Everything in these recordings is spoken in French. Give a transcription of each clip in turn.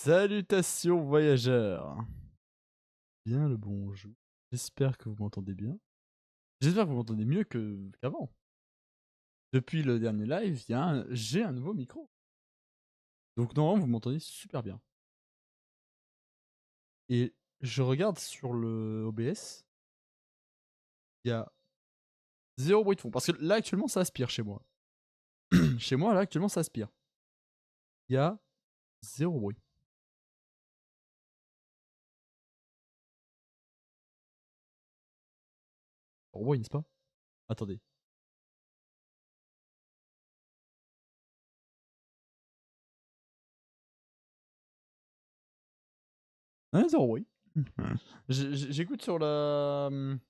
Salutations voyageurs. Bien le bonjour. J'espère que vous m'entendez bien. J'espère que vous m'entendez mieux qu'avant. Depuis le dernier live, j'ai un nouveau micro. Donc normalement vous m'entendez super bien. Et je regarde sur le OBS. Il y a zéro bruit de fond. Parce que là actuellement ça aspire chez moi. Chez moi là actuellement ça aspire. Il y a zéro bruit. Zéro bruit, n'est-ce pas? Attendez. Ouais, zéro bruit. J'écoute le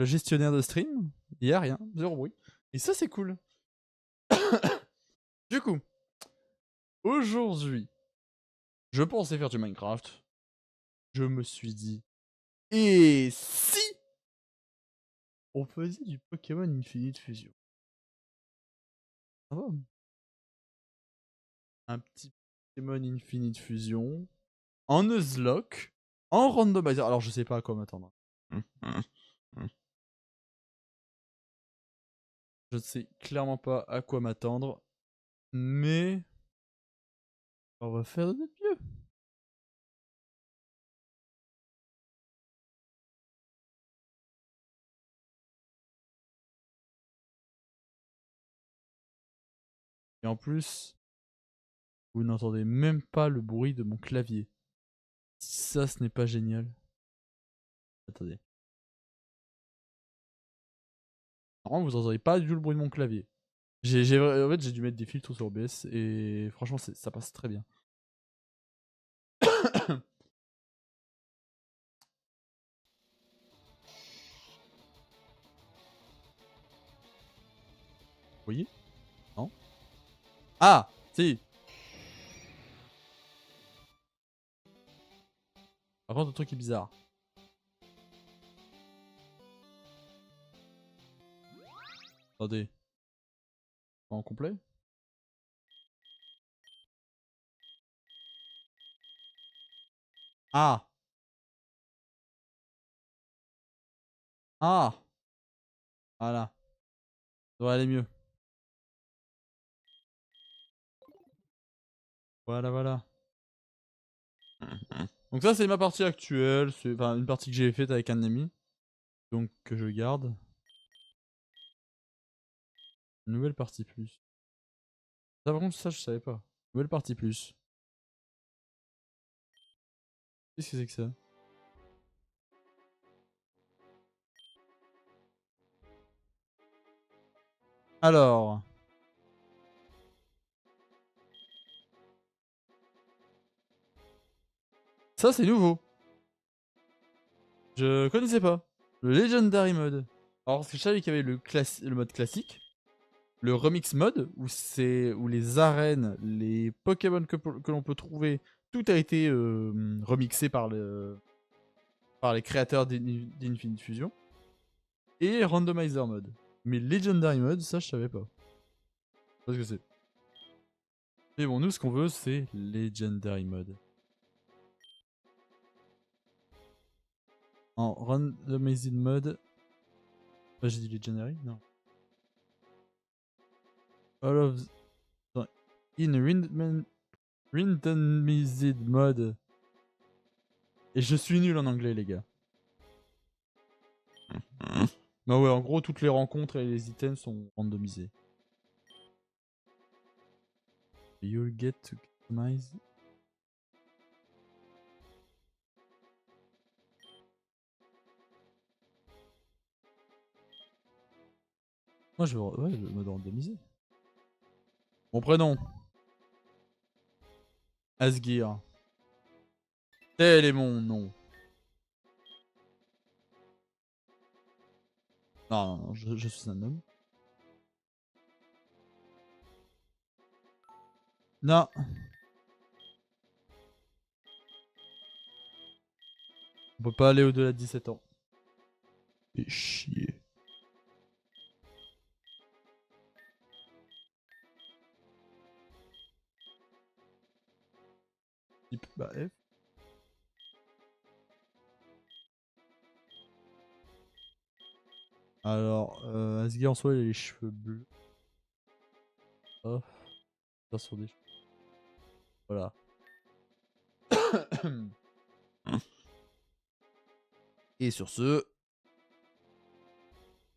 gestionnaire de stream, il y a rien, zéro bruit. Et ça c'est cool. Du coup, aujourd'hui, je pensais faire du Minecraft. Je me suis dit, et si on faisait du Pokémon Infinite Fusion? Ça va? Un petit Pokémon Infinite Fusion, en Nuzlocke, en randomizer. Alors je sais pas à quoi m'attendre. Je ne sais clairement pas à quoi m'attendre, mais on va faire de notre mieux. Et en plus, vous n'entendez même pas le bruit de mon clavier. Ça, ce n'est pas génial. Attendez. Normalement, vous n'entendez pas du tout le bruit de mon clavier. En fait, j'ai dû mettre des filtres sur OBS et franchement, ça passe très bien. Vous voyez? Non? Ah! Si! Par contre, le truc est bizarre. Attendez. En complet? Ah! Ah! Voilà. Ça devrait aller mieux. Voilà, voilà. Donc ça, c'est ma partie actuelle. C'est enfin une partie que j'ai faite avec un ami. Donc que je garde. Nouvelle partie plus. Ça, par contre, ça, je savais pas. Nouvelle partie plus. Qu'est-ce que c'est que ça? Alors. Ça, c'est nouveau. Je connaissais pas. Le Legendary Mode. Alors, parce que je savais qu'il y avait le mode classique. Le remix mode, où les arènes, les Pokémon que l'on peut trouver, tout a été remixé par les créateurs d'Infinite Fusion. Et Randomizer mode. Mais Legendary mode, ça je savais pas. Je sais pas ce que c'est. Mais bon, nous ce qu'on veut, c'est Legendary mode. En Randomized mode. Bah, j'ai dit Legendary? Non. All of. In Randomized mode. Et je suis nul en anglais, les gars. Bah ouais, en gros, toutes les rencontres et les items sont randomisés. You'll get to customize. Moi, ouais, le mode randomisé. Mon prénom, Asgir. Tel est mon nom. Non, non, non, je suis un homme. Non. On peut pas aller au-delà de 17 ans. Fais chier. Type, bah F. Alors, Asgir en soi, il a les cheveux bleus. Oh, faire sur des cheveux. Voilà. Et sur ce,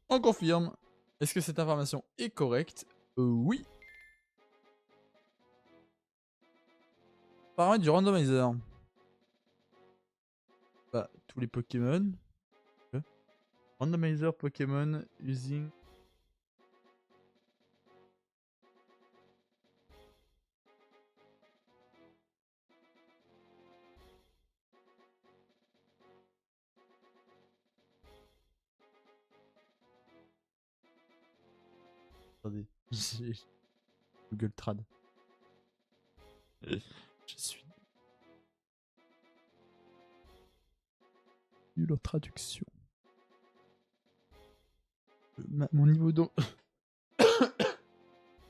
on confirme. Est-ce que cette information est correcte? Oui. Paramètre du randomizer. Bah, tous les Pokémon. Ok. Randomizer Pokémon using. Attendez, j'ai Google Trad. Je suis nul en traduction. Mon niveau d'eau.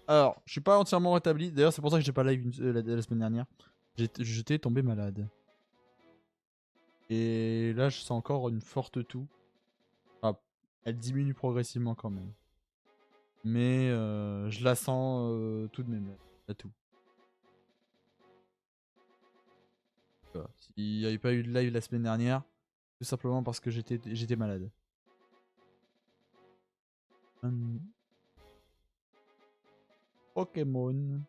Alors, je suis pas entièrement rétabli. D'ailleurs, c'est pour ça que j'ai pas live la semaine dernière. J'étais tombé malade. Et là, je sens encore une forte toux. Enfin, elle diminue progressivement quand même. Mais je la sens tout de même, la toux. Voilà. S'il n'y avait pas eu de live la semaine dernière, tout simplement parce que j'étais malade. Pokémon.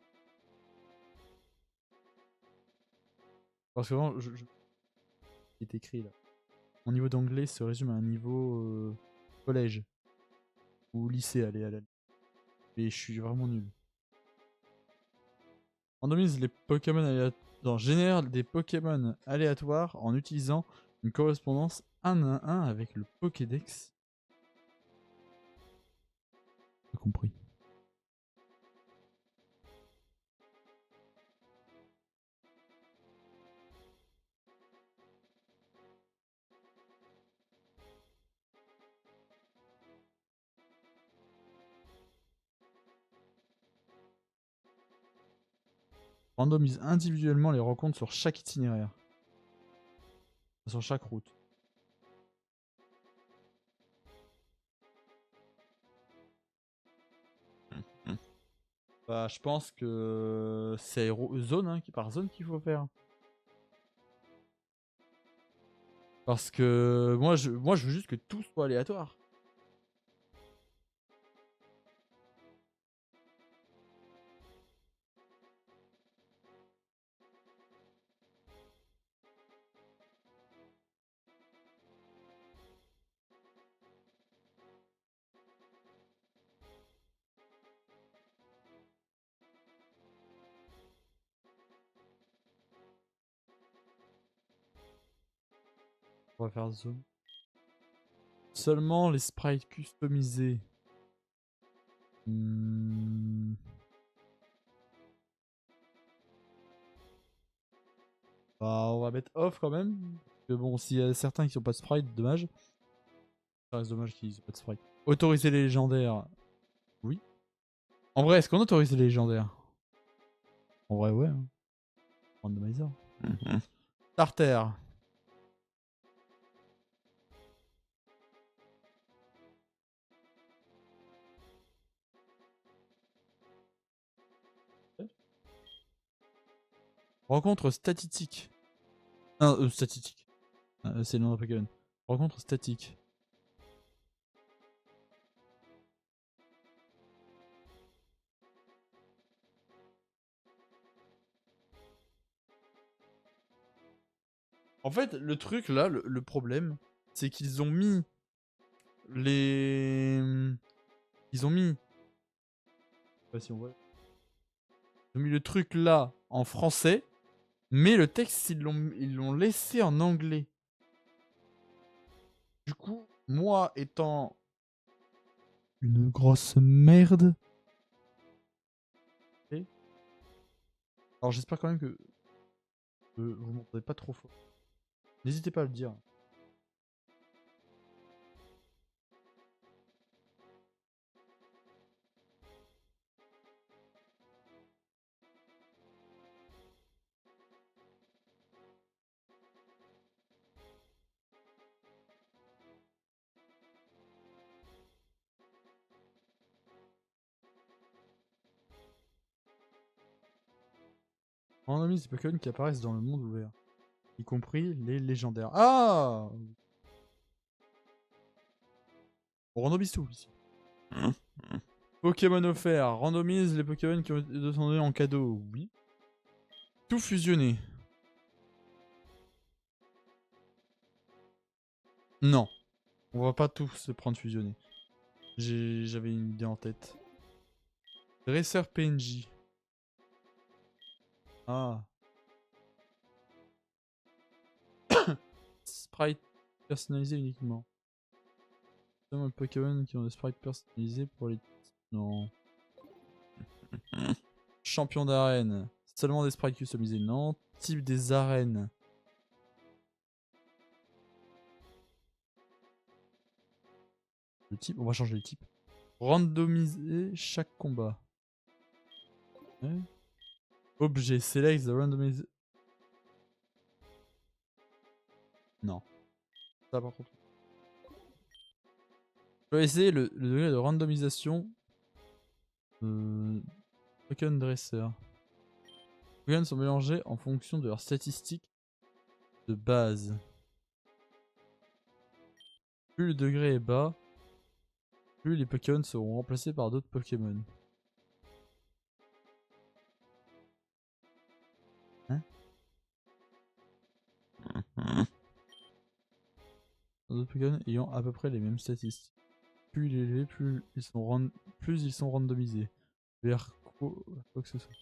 Parce que vraiment, il est écrit là. Mon niveau d'anglais se résume à un niveau collège. Ou lycée, allez, allez. Et je suis vraiment nul. Randomise les Pokémon aléatoires. Génère des Pokémon aléatoires en utilisant une correspondance 1 à 1 avec le Pokédex. J'ai compris. Randomise individuellement les rencontres sur chaque itinéraire. Sur chaque route. Bah, je pense que c'est zone, hein, par zone qu'il faut faire. Parce que moi je veux juste que tout soit aléatoire. On va faire zone. Seulement les sprites customisés. Bah, on va mettre off quand même. Parce que bon, s'il y a certains qui n'ont pas de sprite, dommage. Ça reste dommage qu'ils n'ont pas de sprite. Autoriser les légendaires. Oui. En vrai, est-ce qu'on autorise les légendaires? En vrai, ouais. Hein. Randomizer. Starter. Rencontre statistique. Non, statistique. C'est le nom de Pokémon. Rencontre statique. En fait, le truc là, le problème, c'est qu'ils ont mis les. Ils ont mis. Je sais pas si on voit. Ils ont mis le truc là en français, mais le texte ils l'ont laissé en anglais. Du coup, moi étant une grosse merde. Alors j'espère quand même que vous m'entendez pas trop fort. N'hésitez pas à le dire. Randomise des Pokémon qui apparaissent dans le monde ouvert, y compris les légendaires. Ah! On randomise tout ici. Pokémon offert. Randomise les Pokémon qui ont été donnés en cadeau. Oui. Tout fusionné. Non. On va pas tous se prendre fusionné. J'avais une idée en tête. Dresseur PNJ. Ah. Sprite personnalisé uniquement. Seulement les Pokémon qui ont des sprites personnalisés pour les... Non. Champion d'arène. Seulement des sprites customisés. Non. Type des arènes. Le type, on va changer le type. Randomiser chaque combat. Ouais. Objet, select the randomize. Non. Ça par contre. Je vais essayer le degré de randomisation. Pokémon dresseur. Les Pokémon sont mélangés en fonction de leurs statistiques de base. Plus le degré est bas, plus les Pokémon seront remplacés par d'autres Pokémon. Hein? D'autres Pokémon ayant à peu près les mêmes statistiques. Plus il est élevé, plus ils sont randomisés. Vers quoi que ce soit.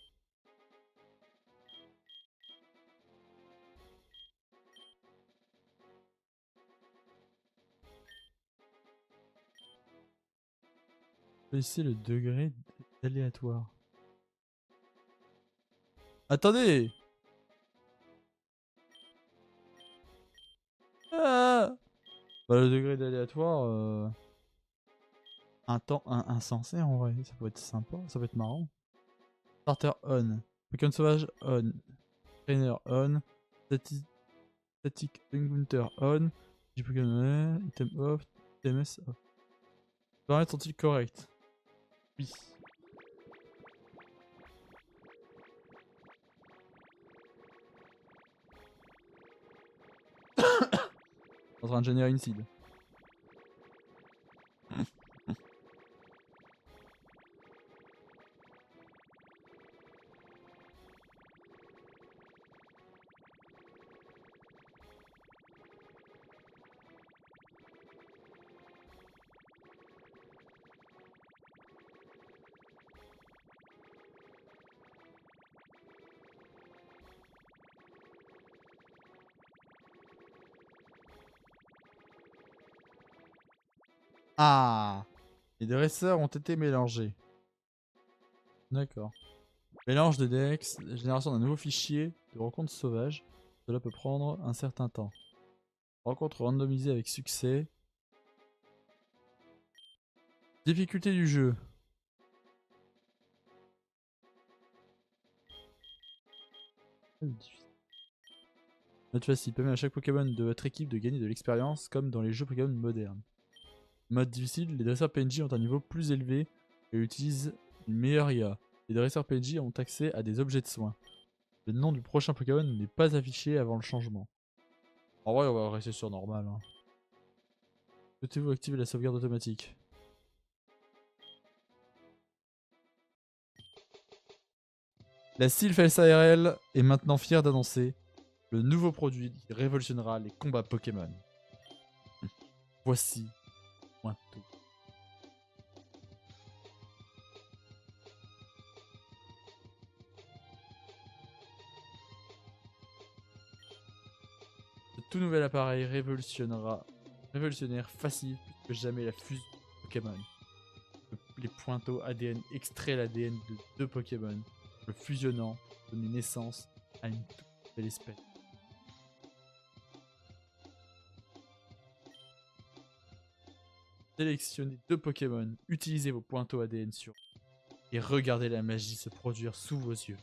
Baisser le degré d'aléatoire. Attendez! Ah, bah, le degré d'aléatoire, un temps insensé en vrai, ça peut être sympa, ça peut être marrant. Starter on. Pokémon sauvage on. Trainer on. Static Encounter on. Pokémon item off. TMS off. Les paramètres sont-ils corrects? Oui. En train de générer une seed. Ah! Les dresseurs ont été mélangés. D'accord. Mélange de DX, génération d'un nouveau fichier de rencontre sauvage. Cela peut prendre un certain temps. Rencontre randomisée avec succès. Difficulté du jeu. Mode facile, permet à chaque Pokémon de votre équipe de gagner de l'expérience comme dans les jeux Pokémon modernes. Mode difficile, les dresseurs PNJ ont un niveau plus élevé et utilisent une meilleure IA. Les dresseurs PNJ ont accès à des objets de soins. Le nom du prochain Pokémon n'est pas affiché avant le changement. En vrai, on va rester sur normal. Hein. Souhaitez-vous activer la sauvegarde automatique? La Sylph ARL est maintenant fière d'annoncer le nouveau produit qui révolutionnera les combats Pokémon. Voici Pointo. Ce tout nouvel appareil révolutionnaire facile plus que jamais la fusion Pokémon. Les Pointo ADN extrait l'ADN de deux Pokémon, le fusionnant, donner naissance à une toute nouvelle espèce. Sélectionnez deux Pokémon, utilisez vos Pointo ADN sur eux, et regardez la magie se produire sous vos yeux.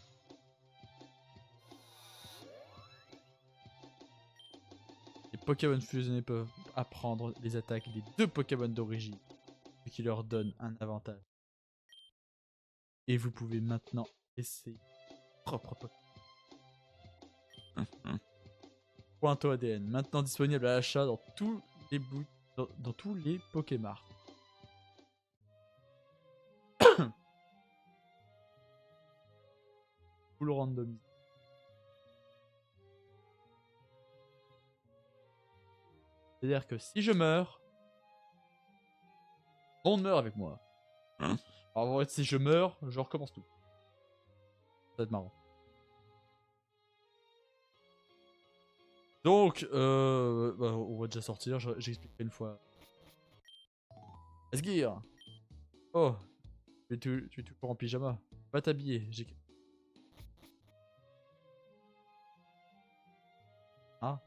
Les Pokémon fusionnés peuvent apprendre les attaques des deux Pokémon d'origine, ce qui leur donne un avantage. Et vous pouvez maintenant essayer votre propre Pokémon. Pointo ADN, maintenant disponible à l'achat dans tous les dans tous les Pokémart. Full random. C'est-à-dire que si je meurs, on meurt avec moi. Alors, en fait, si je meurs, je recommence tout. Ça va être marrant. Donc, bah, on va déjà sortir, j'expliquerai une fois. Asgir. Oh, tu es toujours en pyjama. Va t'habiller. Ah.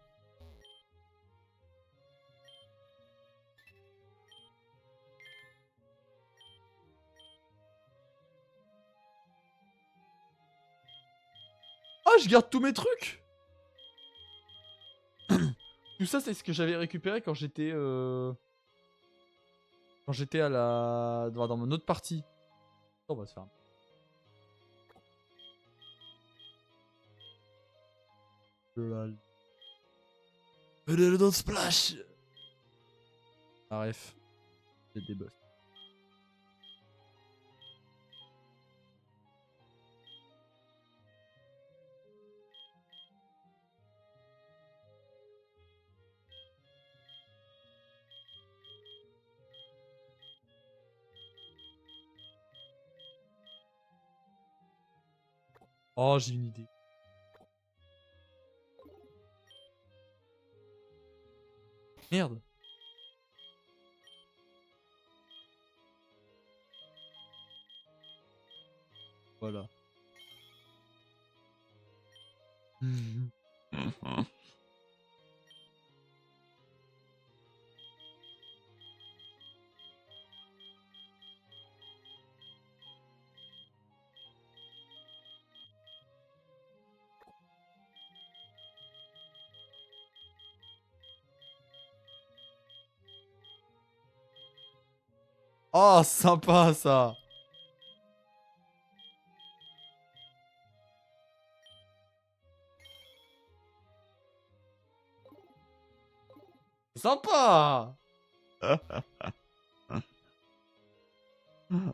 Ah, je garde tous mes trucs. Tout ça, c'est ce que j'avais récupéré quand j'étais à la dans mon autre partie. On va se faire. Lol. Don't splash. Bref, c'est des boss. Oh, j'ai une idée. Merde. Voilà. Oh, sympa ça. Sympa.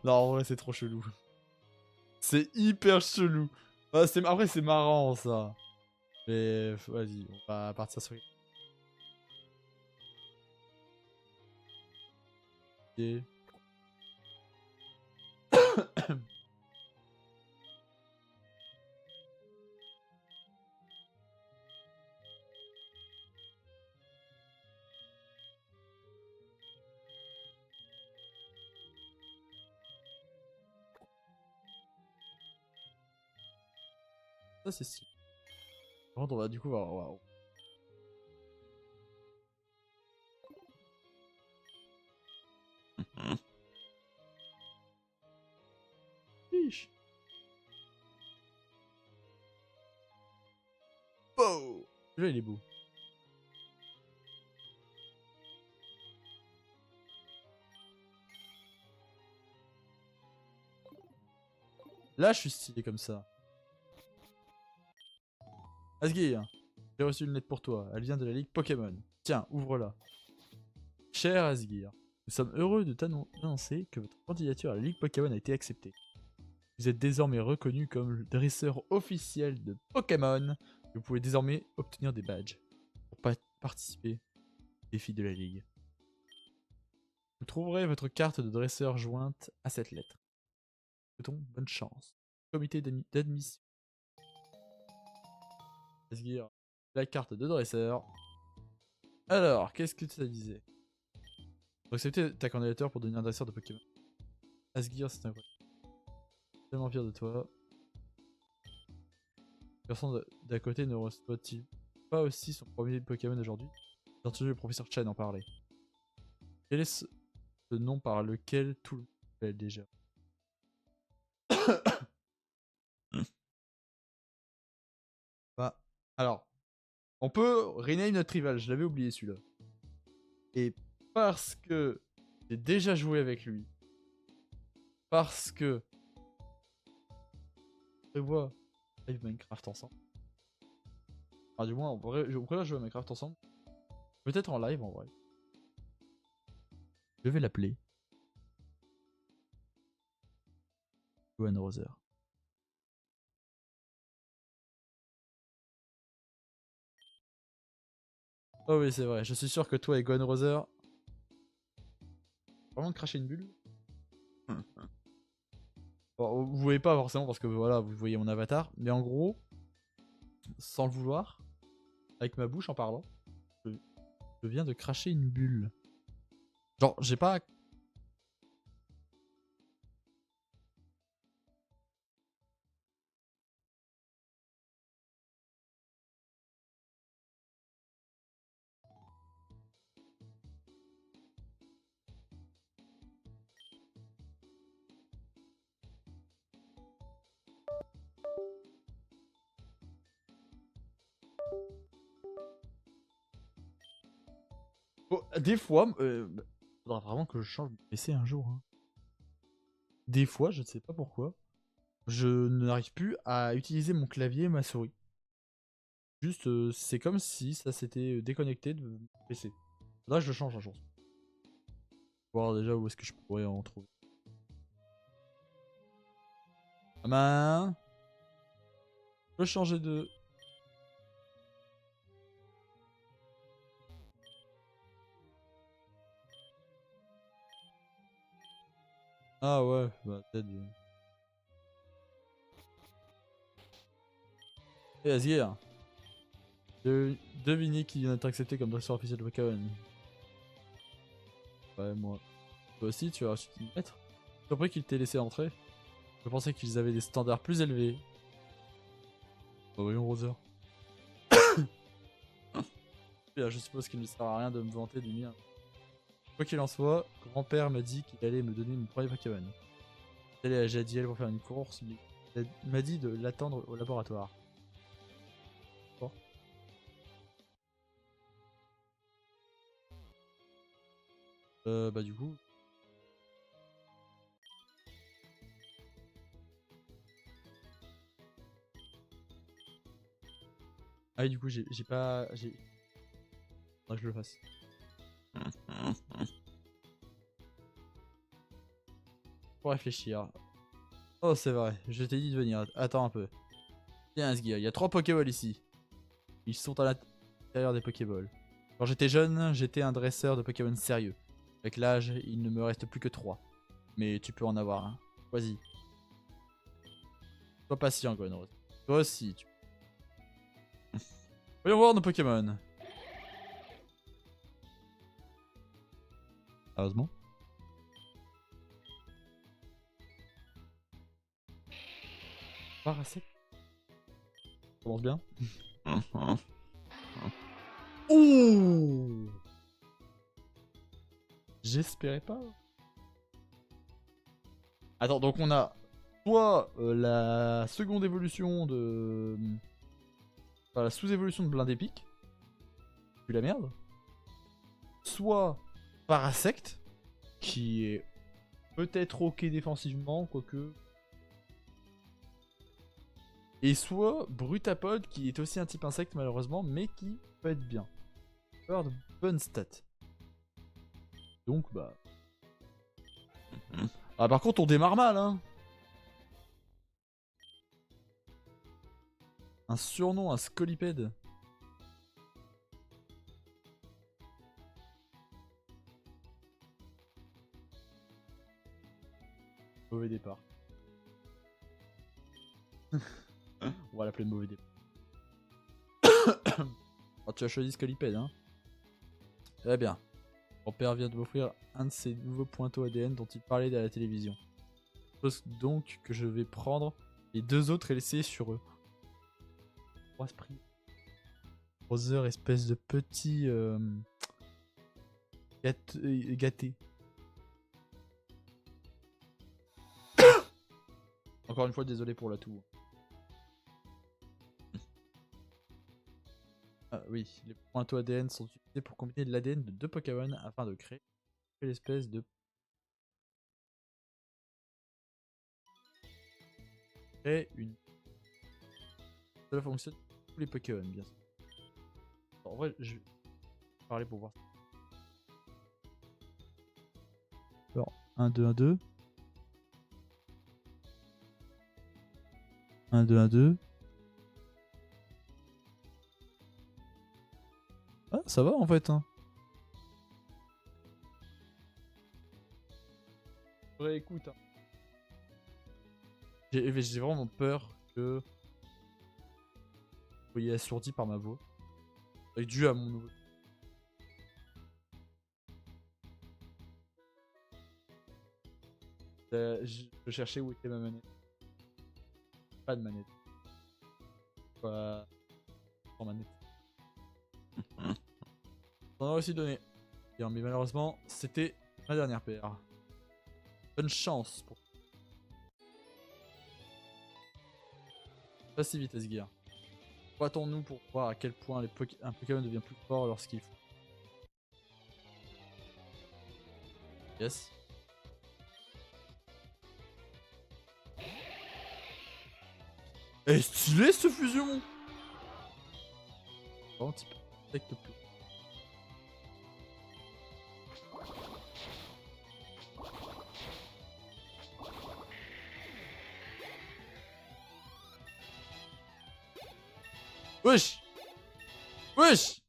Non, en vrai, c'est trop chelou. C'est hyper chelou. Ah, après, c'est marrant ça. Mais vas-y, on va partir sur. Ok. Ça, c'est stylé. Par contre, on va du coup voir. Chiche. Wow. Celui-là, il est beau. Là, je suis stylé comme ça. Asgir, j'ai reçu une lettre pour toi. Elle vient de la Ligue Pokémon. Tiens, ouvre-la. Cher Asgir, nous sommes heureux de t'annoncer que votre candidature à la Ligue Pokémon a été acceptée. Vous êtes désormais reconnu comme le dresseur officiel de Pokémon. Vous pouvez désormais obtenir des badges pour participer au défi de la Ligue. Vous trouverez votre carte de dresseur jointe à cette lettre. Souhaitons bonne chance. Comité d'admission. Asgir, la carte de dresseur. Alors, qu'est-ce que ça disait? Accepter ta candidature pour devenir dresseur de Pokémon. Asgir, c'est incroyable. Tellement fier de toi. Personne d'à côté ne reçoit-il pas aussi son premier Pokémon aujourd'hui? J'ai entendu le professeur Chen en parler. Quel est ce nom par lequel tout le monde l'appelle déjà? Bah, alors, on peut rename notre rival, je l'avais oublié celui-là. Et parce que j'ai déjà joué avec lui, parce que on prévoit live Minecraft ensemble. Enfin, du moins, on pourrait jouer à Minecraft ensemble. Peut-être en live en vrai. Je vais l'appeler. Gohan Roser. Oh oui, c'est vrai. Je suis sûr que toi et Gohan Roser. Vraiment de cracher une bulle. Bon, vous voyez pas forcément parce que voilà, vous voyez mon avatar. Mais en gros, sans le vouloir, avec ma bouche en parlant, je viens de cracher une bulle. Genre, j'ai pas. Oh, des fois, faudra vraiment que je change de PC un jour. Hein. Des fois, je ne sais pas pourquoi, je n'arrive plus à utiliser mon clavier et ma souris. Juste, c'est comme si ça s'était déconnecté de mon PC. Là, je le change un jour. Voir déjà où est-ce que je pourrais en trouver. Ah ben, je peux changer de. Ah ouais, bah peut-être. Et Asgir, devinez qui vient d'être accepté comme dresseur officiel de Pokémon. Ouais, moi. Toi aussi, tu as reçu une lettre. Surpris qu'ils t'aient laissé entrer. Je pensais qu'ils avaient des standards plus élevés. Bah voyons, Roser. Je suppose qu'il ne sert à rien de me vanter du mien. Quoi qu'il en soit, grand-père m'a dit qu'il allait me donner mon premier Pokémon. J'allais à Jadiel pour faire une course, mais il m'a dit de l'attendre au laboratoire. Bon. Bah du coup... Ah oui, du coup, j'ai pas... Faudra que je le fasse. Pour réfléchir. Oh, c'est vrai, je t'ai dit de venir. Attends un peu. Tiens, Asgir, il y a 3 Pokéballs ici. Ils sont à l'intérieur des Pokéballs. Quand j'étais jeune, j'étais un dresseur de Pokémon sérieux. Avec l'âge, il ne me reste plus que 3. Mais tu peux en avoir un. Vas-y. Sois patient, Gonrose. Toi aussi, tu... Voyons voir nos Pokémon. Heureusement. Parasect. Commence bien. Ouh. J'espérais pas. Attends, donc on a soit la seconde évolution de... Enfin, la sous-évolution de Blindépic. Puis la merde. Soit Parasect, qui est peut-être ok défensivement, quoique. Et soit Brutapod, qui est aussi un type insecte malheureusement, mais qui peut être bien. Il peut avoir de bonnes stats. Donc bah... Ah par contre on démarre mal hein. Un surnom, un scolipède. Mauvais départ. On va l'appeler mauvais départ. Oh, tu as choisi Scolipède hein. Très bien. Mon père vient de m'offrir un de ces nouveaux pointeaux ADN dont il parlait à la télévision. Je suppose donc que je vais prendre les 2 autres et laisser sur eux. 3 esprits. Brother, espèce de petit gâté. Encore une fois, désolé pour la toux. Ah oui, les pointeaux ADN sont utilisés pour combiner l'ADN de 2 Pokémon afin de créer l'espèce de... Créer une... Cela fonctionne pour tous les Pokémon, bien sûr. En vrai, je vais parler pour voir. Alors, 1, 2, 1, 2. 1, 2, 1, 2. Ah, ça va en fait. Hein. Ouais, écoute. Hein. J'ai vraiment peur que vous soyez assourdi par ma voix. Dû à mon nouveau. Je cherchais où était ma manette. Pas de manette. Pas sans manette. On aurait aussi donné. Bien, mais malheureusement, c'était ma dernière paire. Bonne chance pour. Pas si vitesse gear. Battons-nous pour voir à quel point un Pokémon devient plus fort lorsqu'il faut. Yes. Eh, stylé ce fusion! Bon, un petit peu. Avec le plus. Wesh! Wesh!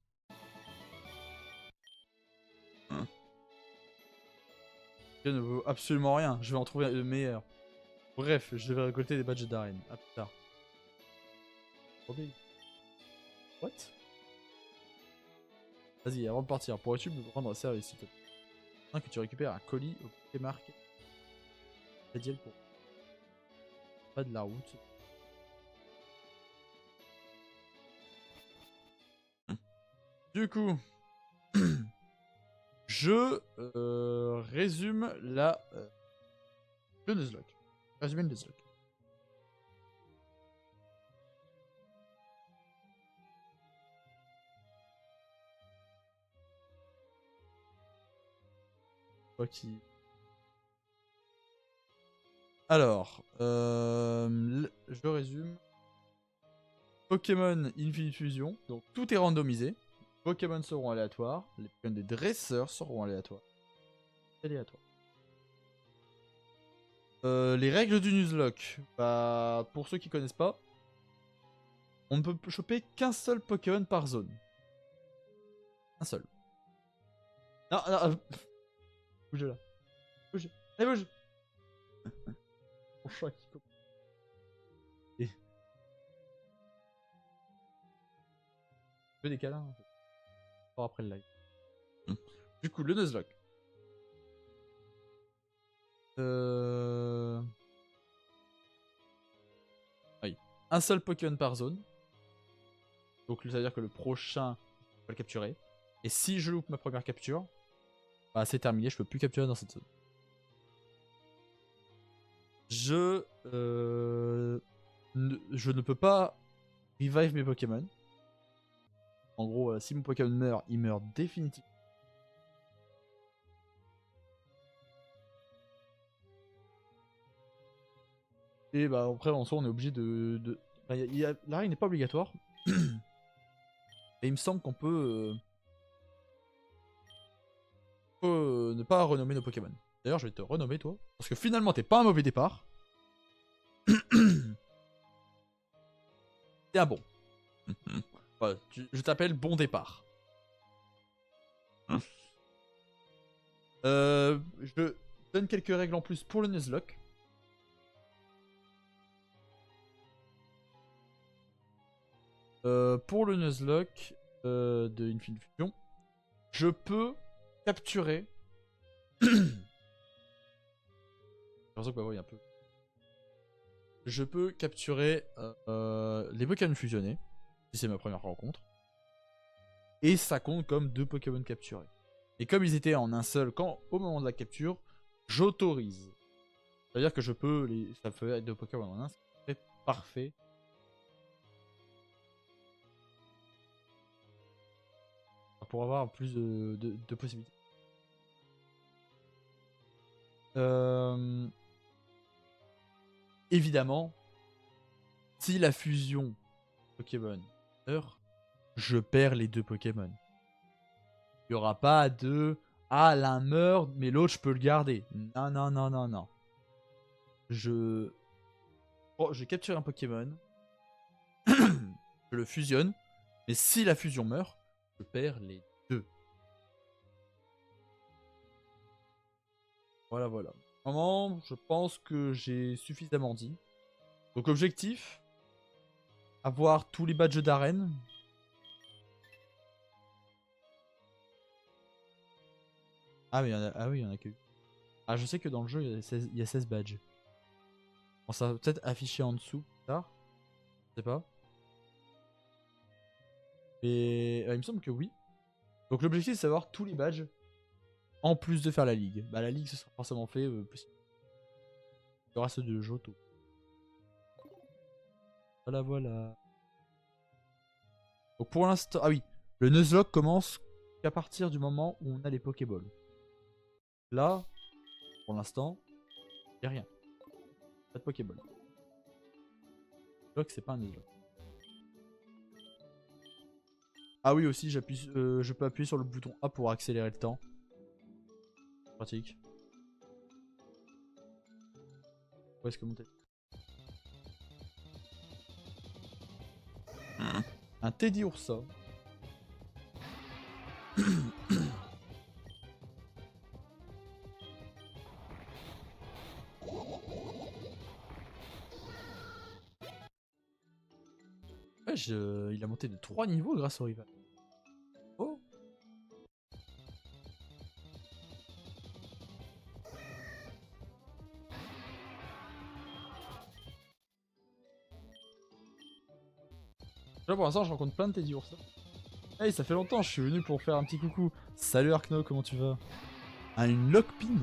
Je ne vaut absolument rien. Je vais en trouver le meilleur. Bref, je devais récolter des badges d'arène. À plus tard. What? Vas-y, avant de partir, pourrais-tu me rendre service s'il te plaît? Que tu récupères un colis au Pokémark. Radial pour. Pas de la route. Du coup, je résume le Nuzlocke. Résumer le Nuzlocke. Toi qui. Alors, je résume. Pokémon Infinite Fusion, donc tout est randomisé. Les Pokémon seront aléatoires, les Pokémon des dresseurs seront aléatoires. Les règles du Nuzlocke, bah, pour ceux qui connaissent pas, on ne peut choper qu'un seul Pokémon par zone. Un seul. Non, non, bouge là. Bouge. Allez, bouge. Mon chat qui coupe. Et... Je fais des câlins en fait. Pour après le live. Du coup, le Nuzlocke. Oui. Un seul Pokémon par zone. Donc, ça veut dire que le prochain, je vais le capturer. Et si je loupe ma première capture, bah, c'est terminé, je peux plus capturer dans cette zone. Je ne peux pas revive mes Pokémon. En gros, si mon Pokémon meurt, il meurt définitivement. Et bah après, en soi, on est obligé de... Bah, l'arrêt n'est pas obligatoire. Et il me semble qu'on peut ne pas renommer nos Pokémon. D'ailleurs, je vais te renommer, toi. Parce que finalement, t'es pas un mauvais départ. T'es un bon. Voilà, je t'appelle bon départ. Je donne quelques règles en plus pour le Nuzlocke. Pour le Nuzlocke de Infinite Fusion, je peux capturer. J'ai l'impression que ma voix est un peu. Je peux capturer les Pokémon fusionnés, si c'est ma première rencontre. Et ça compte comme 2 Pokémon capturés. Et comme ils étaient en un seul, au moment de la capture, j'autorise. C'est-à-dire que je peux ça peut être 2 Pokémon en un, c'est parfait. Pour avoir plus de possibilités. Évidemment, si la fusion Pokémon meurt, je perds les 2 Pokémon. Il n'y aura pas de ah, l'un meurt, mais l'autre je peux le garder. Non, non, non, non, non. Je capture un Pokémon, je le fusionne, mais si la fusion meurt, je perds les 2. Voilà, voilà. Vraiment, je pense que j'ai suffisamment dit. Donc objectif, avoir tous les badges d'arène. Ah, mais ah oui, il y en a que. Ah, je sais que dans le jeu, il y a 16 badges. Bon, ça va peut-être afficher en dessous plus tard. Je sais pas. Mais il me semble que oui. Donc l'objectif, c'est d'avoir tous les badges. En plus de faire la ligue. Bah, la ligue, ce sera forcément fait. Il y aura ceux de Johto. Voilà, voilà. Donc pour l'instant. Ah oui. Le Nuzlocke commence qu'à partir du moment où on a les Pokéballs. Là, pour l'instant, il n'y a rien. Pas de Pokéball. Nuzlocke, c'est pas un Nuzlocke. Ah oui, aussi, je peux appuyer sur le bouton A pour accélérer le temps. Pratique. Où est-ce que monter? Un Teddy Ursa. Ouais, il a monté de 3 niveaux grâce au rival. Oh. Là pour l'instant je rencontre plein de Teddy Ursa. Hey, ça fait longtemps, je suis venu pour faire un petit coucou. Salut Arkno, comment tu vas? Ah, une Lockpin.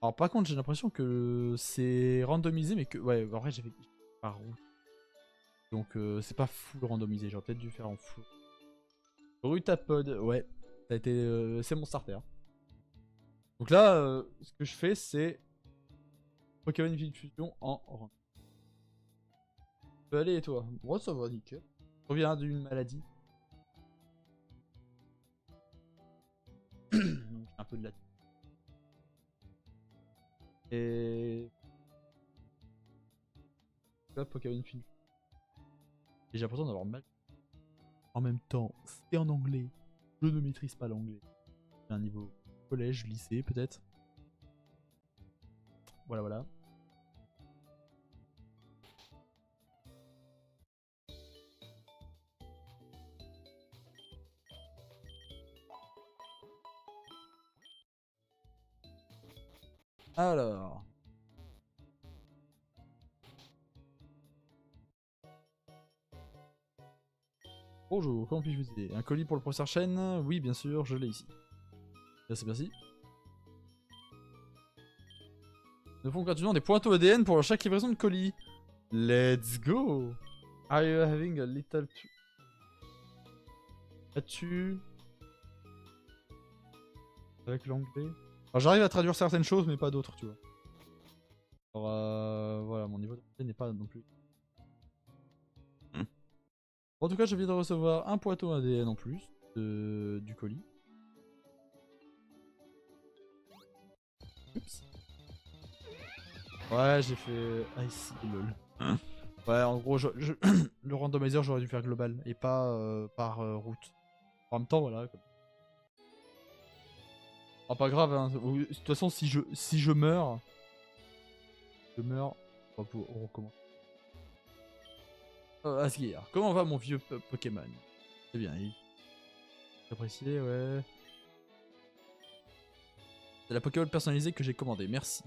Alors par contre j'ai l'impression que c'est randomisé mais que... Ouais, en vrai j'ai fait par route. Donc c'est pas full randomisé, j'aurais peut-être dû faire en full. Rutapod, ouais. Ça a été... c'est mon starter. Donc là, ce que je fais c'est... Pokémon Fusion en rang. Allez et toi? Moi ça va nickel. Je reviens d'une maladie. Donc j'ai un peu de la... Et... Là, Pokémon Fusion. Et j'ai l'impression d'avoir mal. En même temps, c'est en anglais. Je ne maîtrise pas l'anglais. J'ai un niveau collège, lycée peut-être. Voilà, voilà. Alors. Bonjour, comment puis-je vous aider? Un colis pour le professeur Chen? Oui, bien sûr, je l'ai ici. Merci, merci. Nous font gratuitement des pointeaux ADN pour chaque livraison de colis. Let's go! Are you having a little... As-tu... Avec l'anglais? J'arrive à traduire certaines choses, mais pas d'autres, tu vois. Alors, voilà, mon niveau d'anglais n'est pas non plus... En tout cas, je viens de recevoir un pointeau ADN en plus du colis. Oups. Ouais, j'ai fait... Ah, ici, lol. Ouais, en gros, le randomizer, j'aurais dû faire global et pas par route. En même temps, voilà. Ah, pas grave, hein. De toute façon, si je meurs... on recommence. Asgir, comment va mon vieux Pokémon? C'est bien, il... Apprécié, ouais. C'est la Pokéball personnalisée que j'ai commandée, merci.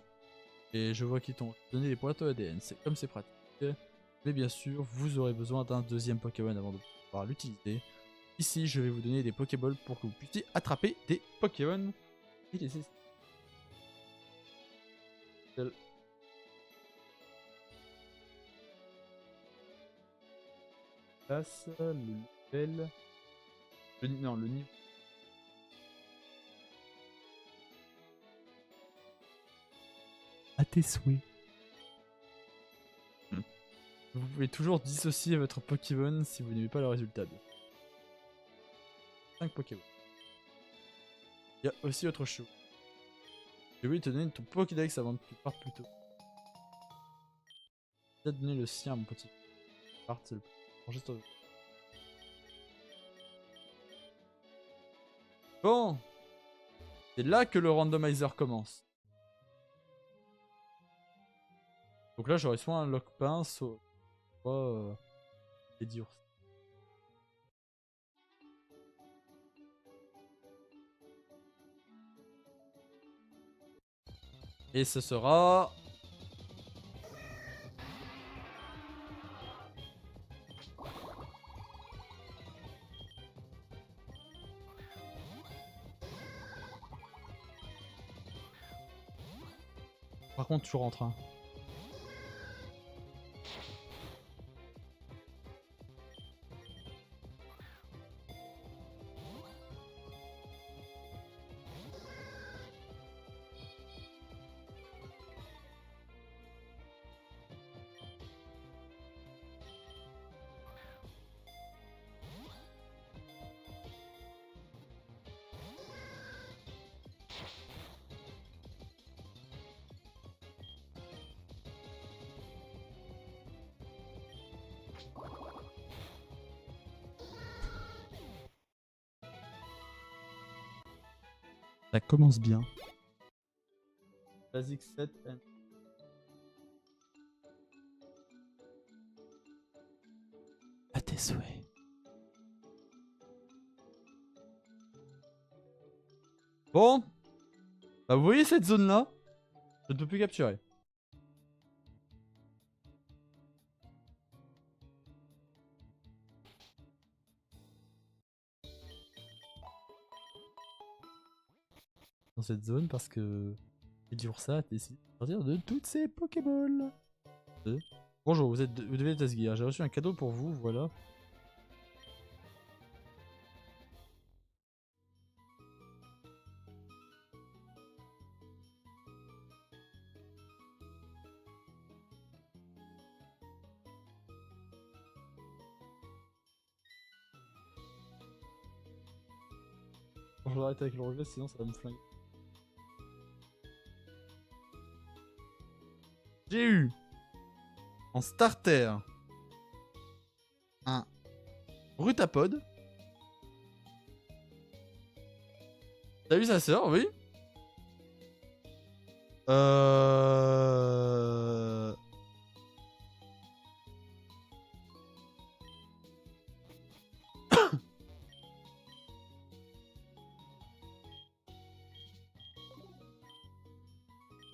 Et je vois qu'ils t'ont donné des points ADN, comme c'est pratique. Mais bien sûr, vous aurez besoin d'un deuxième Pokémon avant de pouvoir l'utiliser. Ici, je vais vous donner des Pokéballs pour que vous puissiez attraper des Pokémon. Et les place, le level... non, le niveau... À tes souhaits. Vous pouvez toujours dissocier votre Pokémon si vous n'aimez pas le résultat. 5 Pokémon. Il y a aussi autre chose. J'ai oublié de te donner ton Pokédex avant que tu partes plus tôt. J'ai déjà donné le sien à mon petit. Parte, c'est le plus. Juste au- Bon, c'est là que le randomizer commence. Donc là, j'aurais soit un Lockpin, soit des Diours. Et ce sera... Par contre, tu rentres. Hein. Ça commence bien. Basic 7 and... À tes souhaits. Bon. Bah vous voyez cette zone là? Je ne peux plus capturer. Dans cette zone parce que... Edursa a décidé de sortir de toutes ses Pokéballs. Bonjour, vous devez être Asgir. J'ai reçu un cadeau pour vous, voilà. Bon, je vais arrêter avec le regret, sinon ça va me flinguer. J'ai eu en starter un Brutapod. T'as vu sa sœur, oui.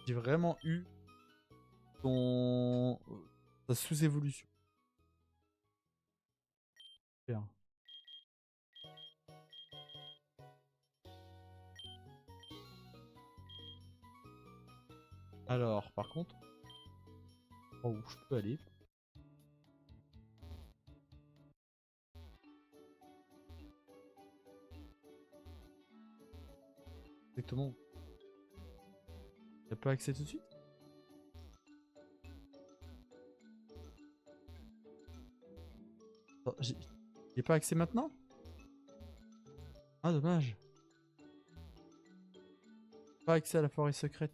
J'ai vraiment eu son... sa sous-évolution. Super. Alors, par contre... Oh, où je peux aller? Exactement. T'as pas accès tout de suite? J'ai pas accès maintenant? Ah, dommage. Pas accès à la forêt secrète.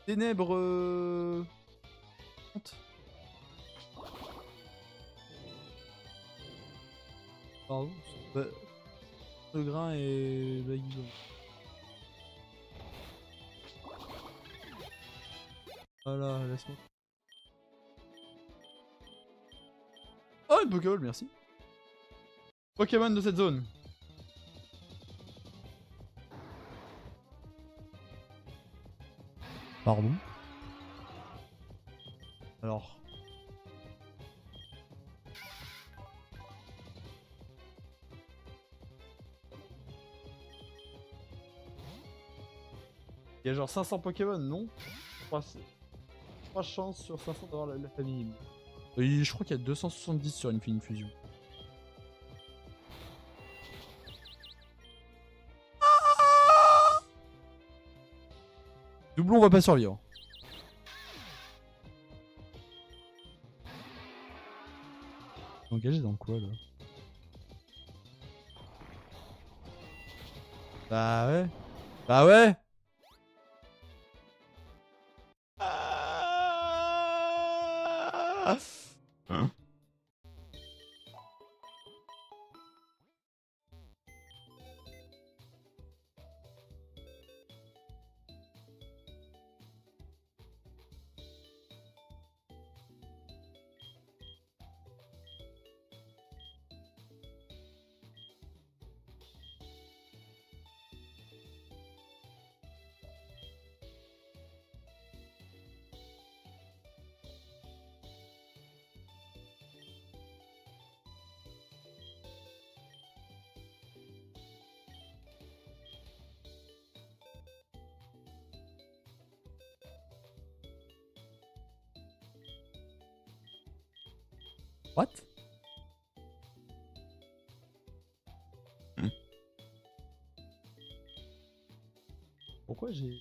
Ténèbres... Pardon. Bah, le grain et l'aiguillon. Voilà, laisse-moi. Oh, une Pokéball, merci. Pokémon de cette zone. Pardon. Alors. Il y a genre 500 Pokémon, non? Je crois que c'est... 3 chances sur 500 d'avoir la famille. Et je crois qu'il y a 270 sur Infinite Fusion. Doublon, on va pas survivre. Engagé dans quoi là? Bah ouais. Bah ouais. Hein? What? Pourquoi j'ai...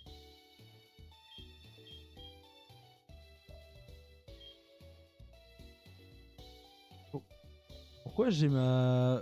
Pourquoi j'ai ma...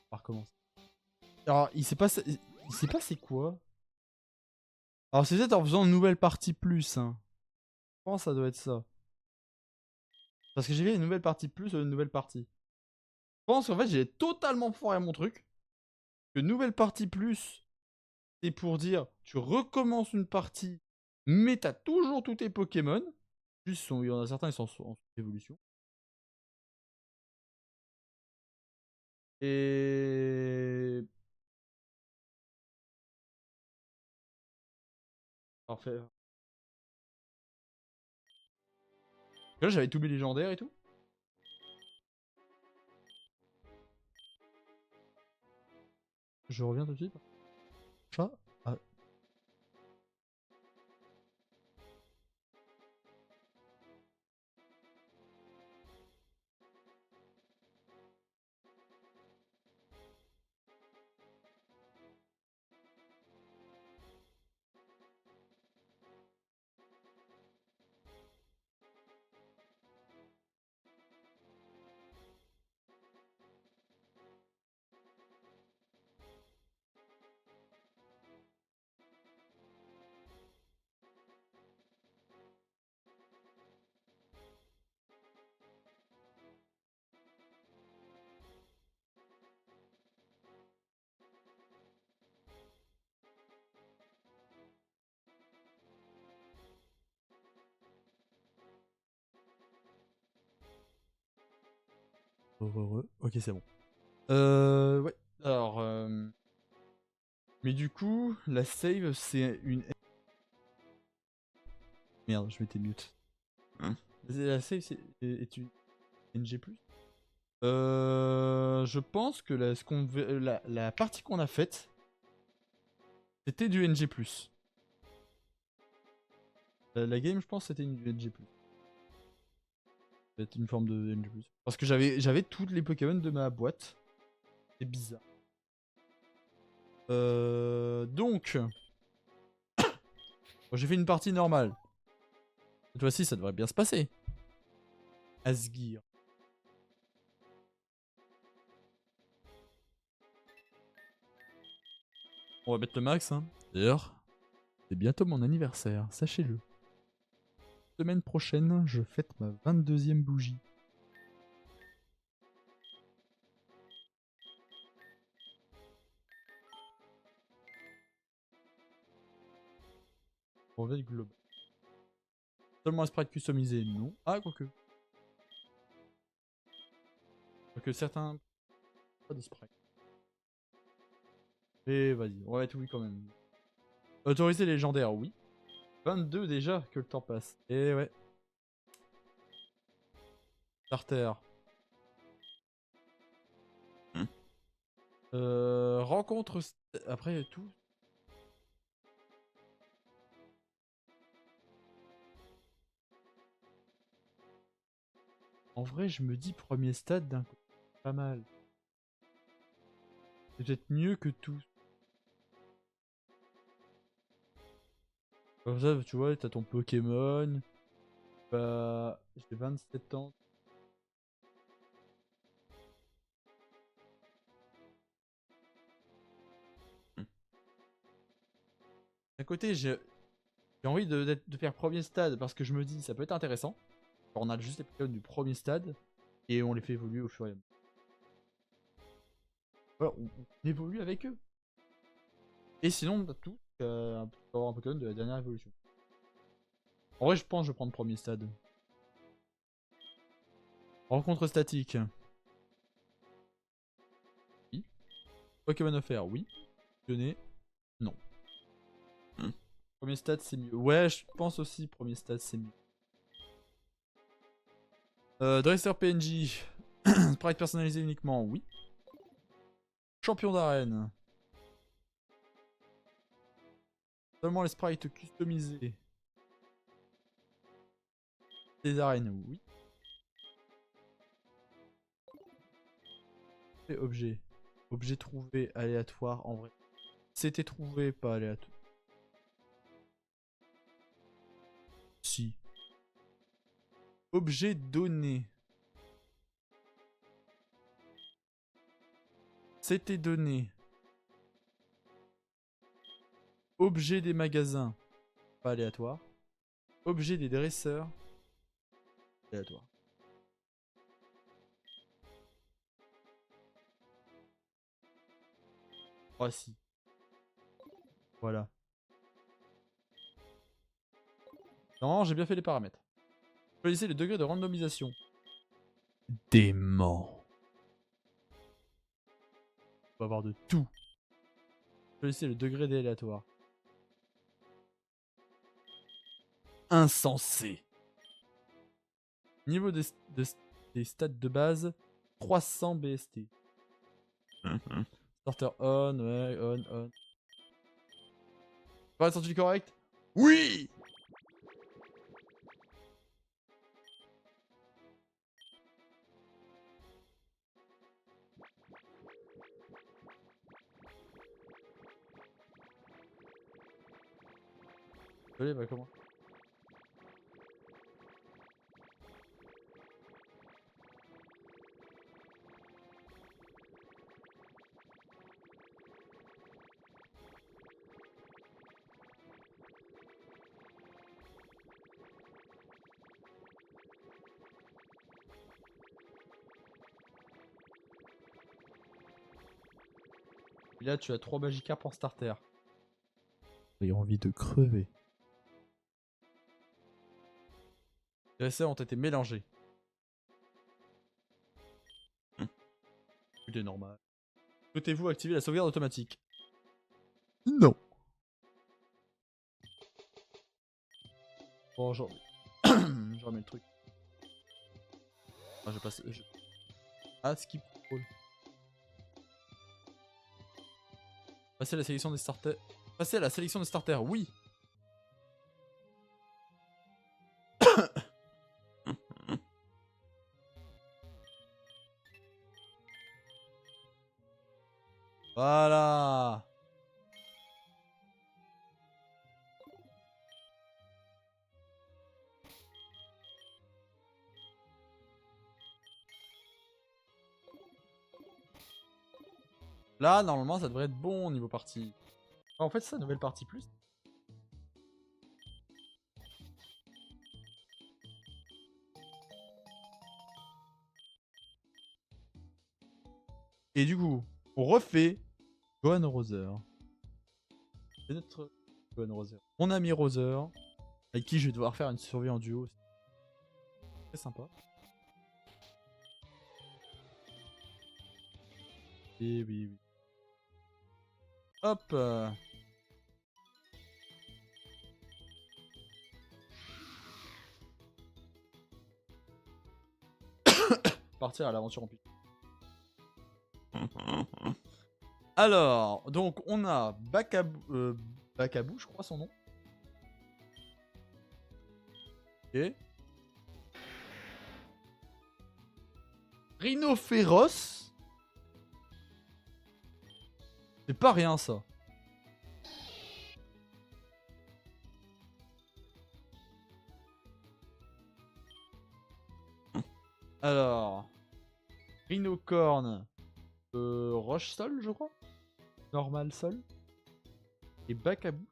On va recommencer. Alors, il s'est passé... Il s'est passé quoi? Alors, c'est peut-être en faisant une nouvelle partie plus, hein. Je pense que ça doit être ça. Parce que j'ai fait une nouvelle partie plus une nouvelle partie. Je pense qu'en fait, j'ai totalement foiré mon truc. Que nouvelle partie plus, c'est pour dire, tu recommences une partie, mais t'as toujours tous tes Pokémon. Juste, il y en a certains, ils sont en évolution. Et... Parfait. Là, j'avais tous mes légendaires et tout. Je reviens tout de suite. Chat. Ah. Ok, c'est bon. Ouais. Alors, mais du coup, la save, c'est une... Merde, je m'étais mute. Hein? La save, est une NG+. Je pense que la partie qu'on a faite, c'était du NG+. La game, je pense, c'était du NG+. Peut-être une forme de NG+. Parce que j'avais toutes les Pokémon de ma boîte. C'est bizarre. Donc... Bon, j'ai fait une partie normale. Cette fois-ci, ça devrait bien se passer. Asgir. On va mettre le max, hein. D'ailleurs, C'est bientôt mon anniversaire, sachez-le. Semaine prochaine, je fête ma 22e bougie. Brevet global. Seulement un sprite customisé, non. Ah, quoique. Quoique certains... Pas de sprite. Et vas-y, on va mettre oui quand même. Autoriser légendaire, oui. 22 déjà, que le temps passe. Et ouais. Starter. Rencontre... Après tout... En vrai, je me dis premier stade d'un coup. Pas mal. C'est peut-être mieux que tout. Comme ça, tu vois, t'as ton Pokémon. Bah, j'ai 27 ans. D'un côté, j'ai envie de faire premier stade parce que je me dis ça peut être intéressant. On a juste les Pokémon du premier stade et on les fait évoluer au fur et à mesure. Voilà, on évolue avec eux. Et sinon, on a tout avoir un Pokémon de la dernière évolution. En vrai, je pense que je vais prendre premier stade. Rencontre statique. Oui. Pokémon offert, oui. Tenez, non. Premier stade, c'est mieux. Ouais, je pense aussi premier stade, c'est mieux. Dresser PNJ. Sprite personnalisé uniquement, oui. Champion d'arène. Seulement les sprites customisés. Des arènes, oui. Et objet. Objet trouvé aléatoire en vrai. C'était trouvé, pas aléatoire. Si. Objet donné. C'était donné. Objet des magasins. Pas aléatoire. Objet des dresseurs. Aléatoire. Ah si. Voilà. Normalement, j'ai bien fait les paramètres. Choisissez le degré de randomisation. Dément. On va avoir de tout. Choisissez le degré d'aléatoire. Insensé. Niveau des stats de base, 300 BST. Starter on, ouais, on. Pas senti correct? Oui! Allez, bah comment? Et là, tu as 3 Magikarp en starter. J'ai envie de crever. Les essais ont été mélangés. Tout est normal. Souhaitez-vous activer la sauvegarde automatique? Non. Bon, genre... je remets le truc. Ah, je passe... Ah, skip control. Passer à la sélection des starters. Passer à la sélection des starters, oui. Voilà. Là, normalement, ça devrait être bon au niveau partie. En fait, c'est ça, nouvelle partie plus. Et du coup, on refait Gohan Roser. C'est notre Gohan Roser. Mon ami Roser, avec qui je vais devoir faire une survie en duo. C'est très sympa. Et oui, oui. Hop. Partir à l'aventure en pique. Alors, donc on a Bakabou, je crois son nom. Ok. Rhinophéros. C'est pas rien ça. Alors, Rhinocorn, Roche Sol, je crois. Normal Sol. Et Bakabou.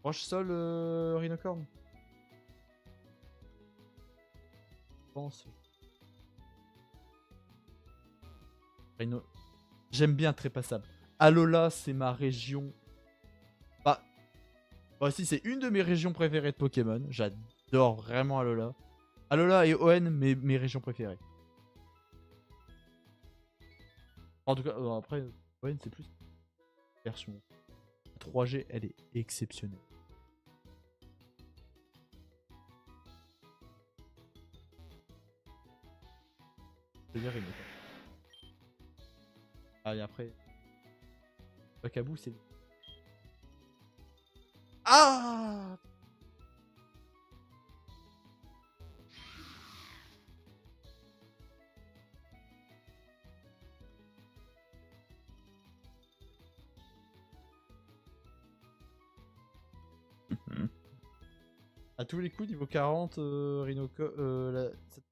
Roche Sol, Rhinocorn. Je pense. Rhino... J'aime bien Trépassable. Alola, c'est ma région. Bah, si, c'est une de mes régions préférées de Pokémon. J'adore vraiment Alola. Alola et ON, mes régions préférées. En tout cas, après, ON, c'est plus version 3G, elle est exceptionnelle. C'est-à-dire, il Ah, et après, Bakabou, c'est. Ah! À tous les coups, niveau 40,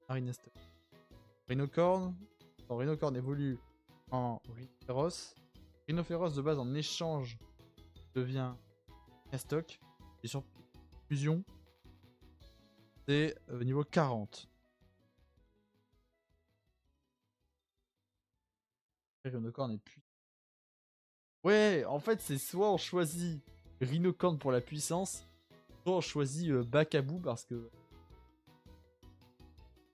Marinester. Rhinocorn. Non, Rhinocorn évolue en Rhinophéros. Rhinophéros de base en échange devient Castock. Et sur fusion, c'est niveau 40. Rhinocorn est puissant. Ouais, en fait, c'est soit on choisit Rhinocorn pour la puissance, soit on choisit Bakabou parce que.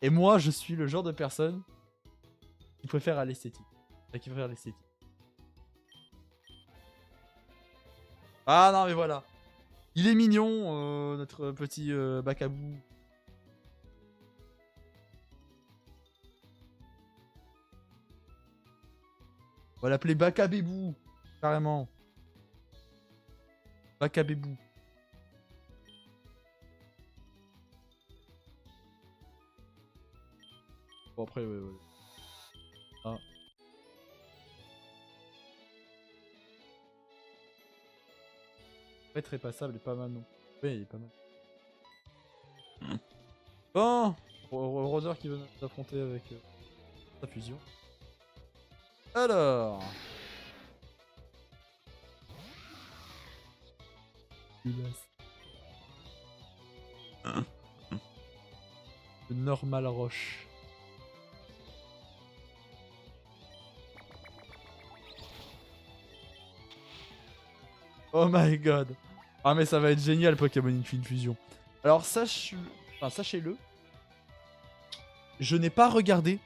Et moi, je suis le genre de personne qui préfère à l'esthétique. Qui préfère l'esthétique. Ah non, mais voilà. Il est mignon, notre petit Bakabou. On va l'appeler Bakabébou. Carrément. Bakabébou. Bon, après, ouais. Ah. Très passable et pas mal non. Ouais, il est pas mal. Bon, Roser qui veut s'affronter avec sa fusion. Alors. Le normal roche. Oh my god. Ah mais ça va être génial Pokémon Infinite Fusion. Alors sachez-le, je n'ai pas regardé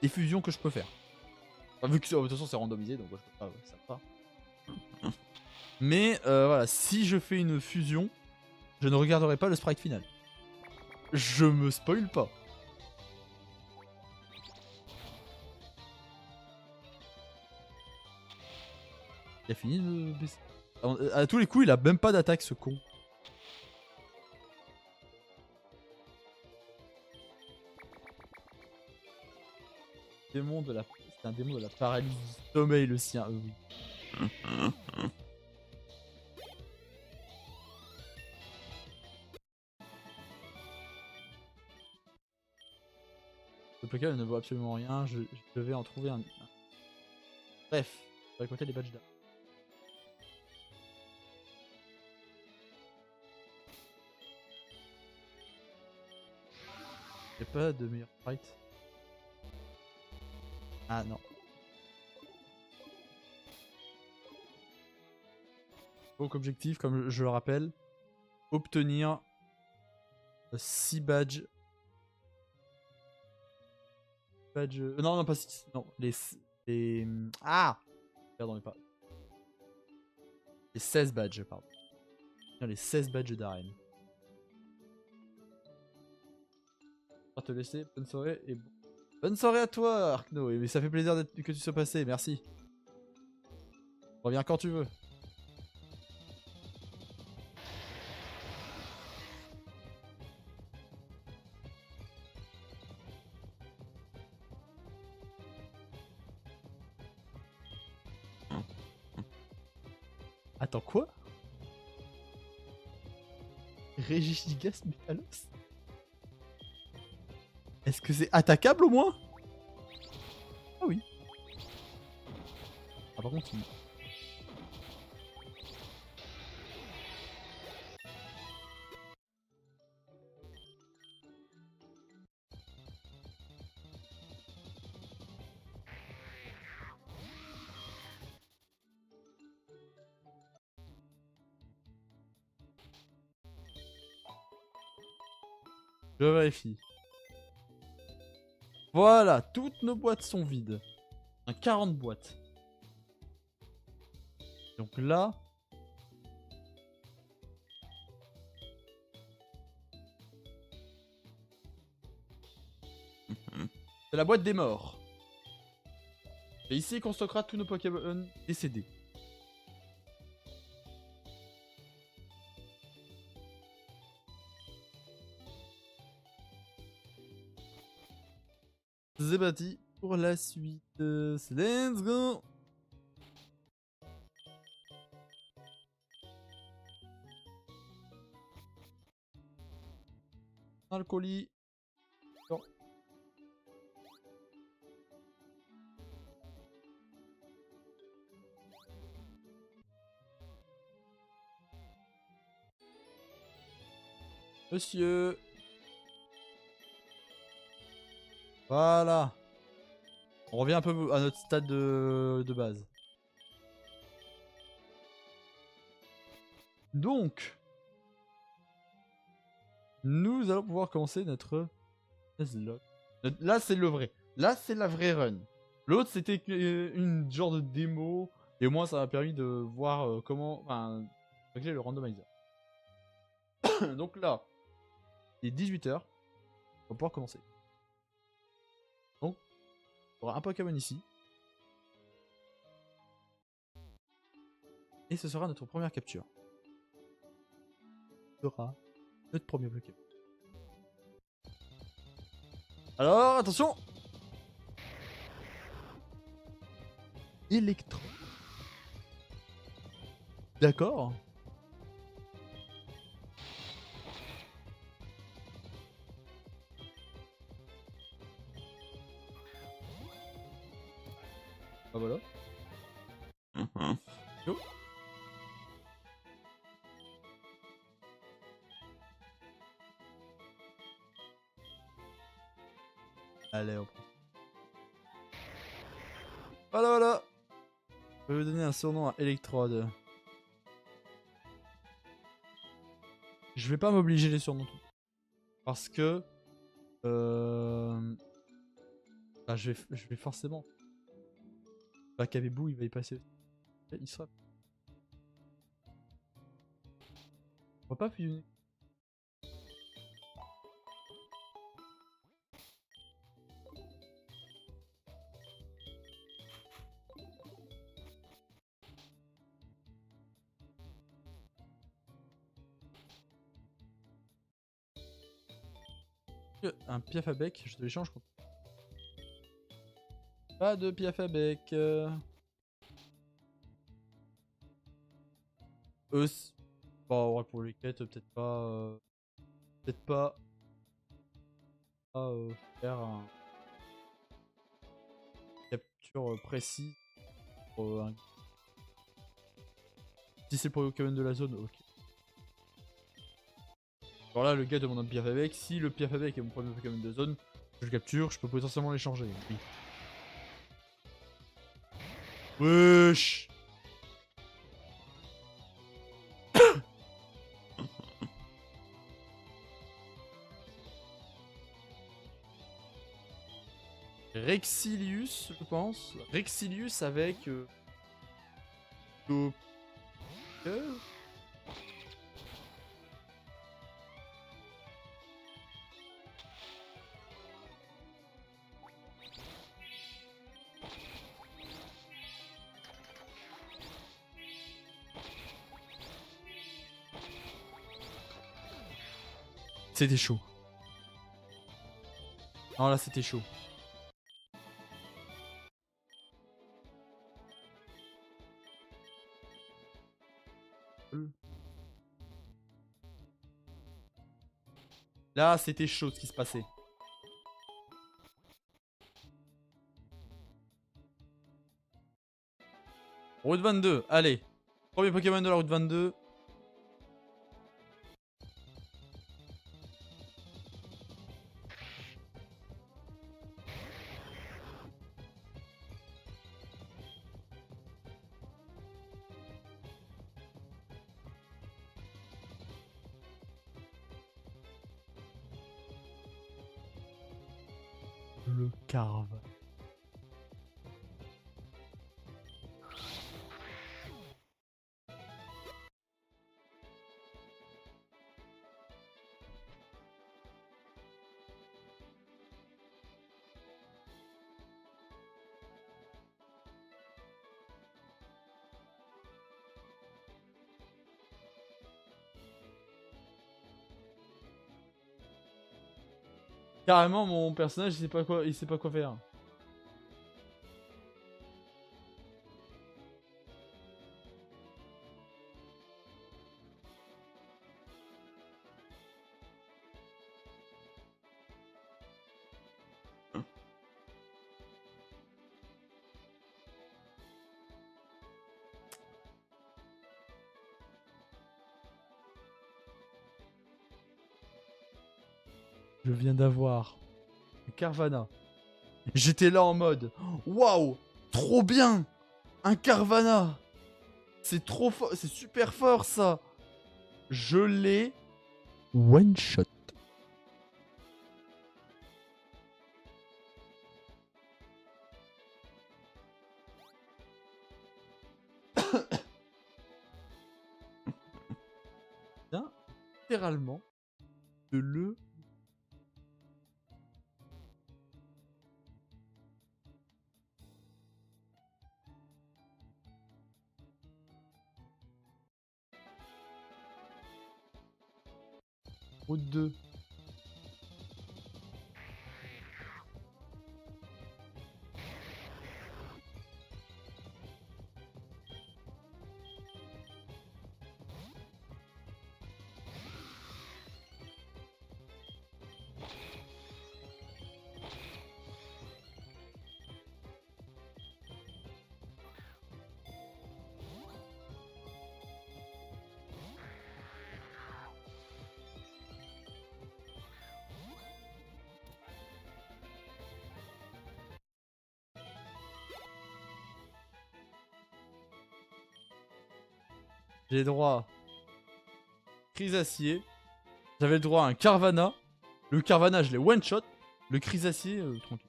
les fusions que je peux faire. Enfin, vu que de toute façon c'est randomisé donc je peux pas, ça va pas. Mais voilà, si je fais une fusion, je ne regarderai pas le sprite final. Je me spoil pas. Il a fini de baisser. À tous les coups, il a même pas d'attaque ce con. Démon de la... C'est un démon de la paralysie du sommeil le sien, oui. Le Pokémon ne vaut absolument rien, je devais en trouver un. Bref, on va récolter les badges là. pas de meilleur sprite. Ah non. Donc objectif, comme je le rappelle, obtenir 6 badges. Non, non, pas 6. Non, les... Ah pardon, pas. Les 16 badges, pardon. Les 16 badges d'arène. On va te laisser. Bonne soirée et bonne soirée à toi, Arkno. Et ça fait plaisir que tu sois passé. Merci. Reviens quand tu veux. Attends, quoi? Regigigas Metalos? Est-ce que c'est attaquable au moins? Ah oui. Ah par contre, il... Je vérifie. Voilà, toutes nos boîtes sont vides. 40 boîtes. Donc là... c'est la boîte des morts. Et ici qu'on stockera tous nos Pokémon décédés. C'est parti pour la suite. Let's go! Dans le colis. Non. Monsieur. Voilà. On revient un peu à notre stade de base. Donc, nous allons pouvoir commencer notre Nuzlocke. Là, c'est le vrai. Là, c'est la vraie run. L'autre, c'était une genre de démo. Et au moins, ça m'a permis de voir comment... Enfin, régler le randomizer. Donc là, il est 18 h. On va pouvoir commencer. Donc, on aura un Pokémon ici. Et ce sera notre première capture. Ce sera notre premier Pokémon. Alors, attention! Electro. D'accord. Ah voilà. Yo. Allez, hop. Voilà, voilà. Je vais lui donner un surnom à Electrode. Je vais pas m'obliger les surnoms tout. Parce que... Bah, je vais forcément... Bah, Kabebou, il va y passer. Il sera... On va pas fusionner. Un piaf à bec, je te l'échange contre. Pas de piaf à bec. Bon, ouais, pour les quêtes, peut-être pas. Peut-être pas. Faire un capture précis. Pour si c'est pour les Pokémon de la zone, ok. Alors là, le gars demande un Pierre avec. Si le Pierre avec est mon premier Pokémon de zone, je le capture, je peux potentiellement l'échanger. Oui. Wesh. Rexilius, je pense. Rexilius avec... Docker. C'était chaud. Non, là, c'était chaud. Là, c'était chaud ce qui se passait. Route 22, allez. Premier Pokémon de la route 22. Le Carve. Carrément, mon personnage, il sait pas quoi faire. Je viens d'avoir un Carvana. J'étais là en mode waouh, trop bien, un Carvana. C'est trop fort, c'est super fort ça. Je l'ai one shot. Littéralement de le route 2. J'ai droit Crisacier. J'avais le droit à un Carvana. Le Carvana, je l'ai one shot. Le Crisacier, tranquille.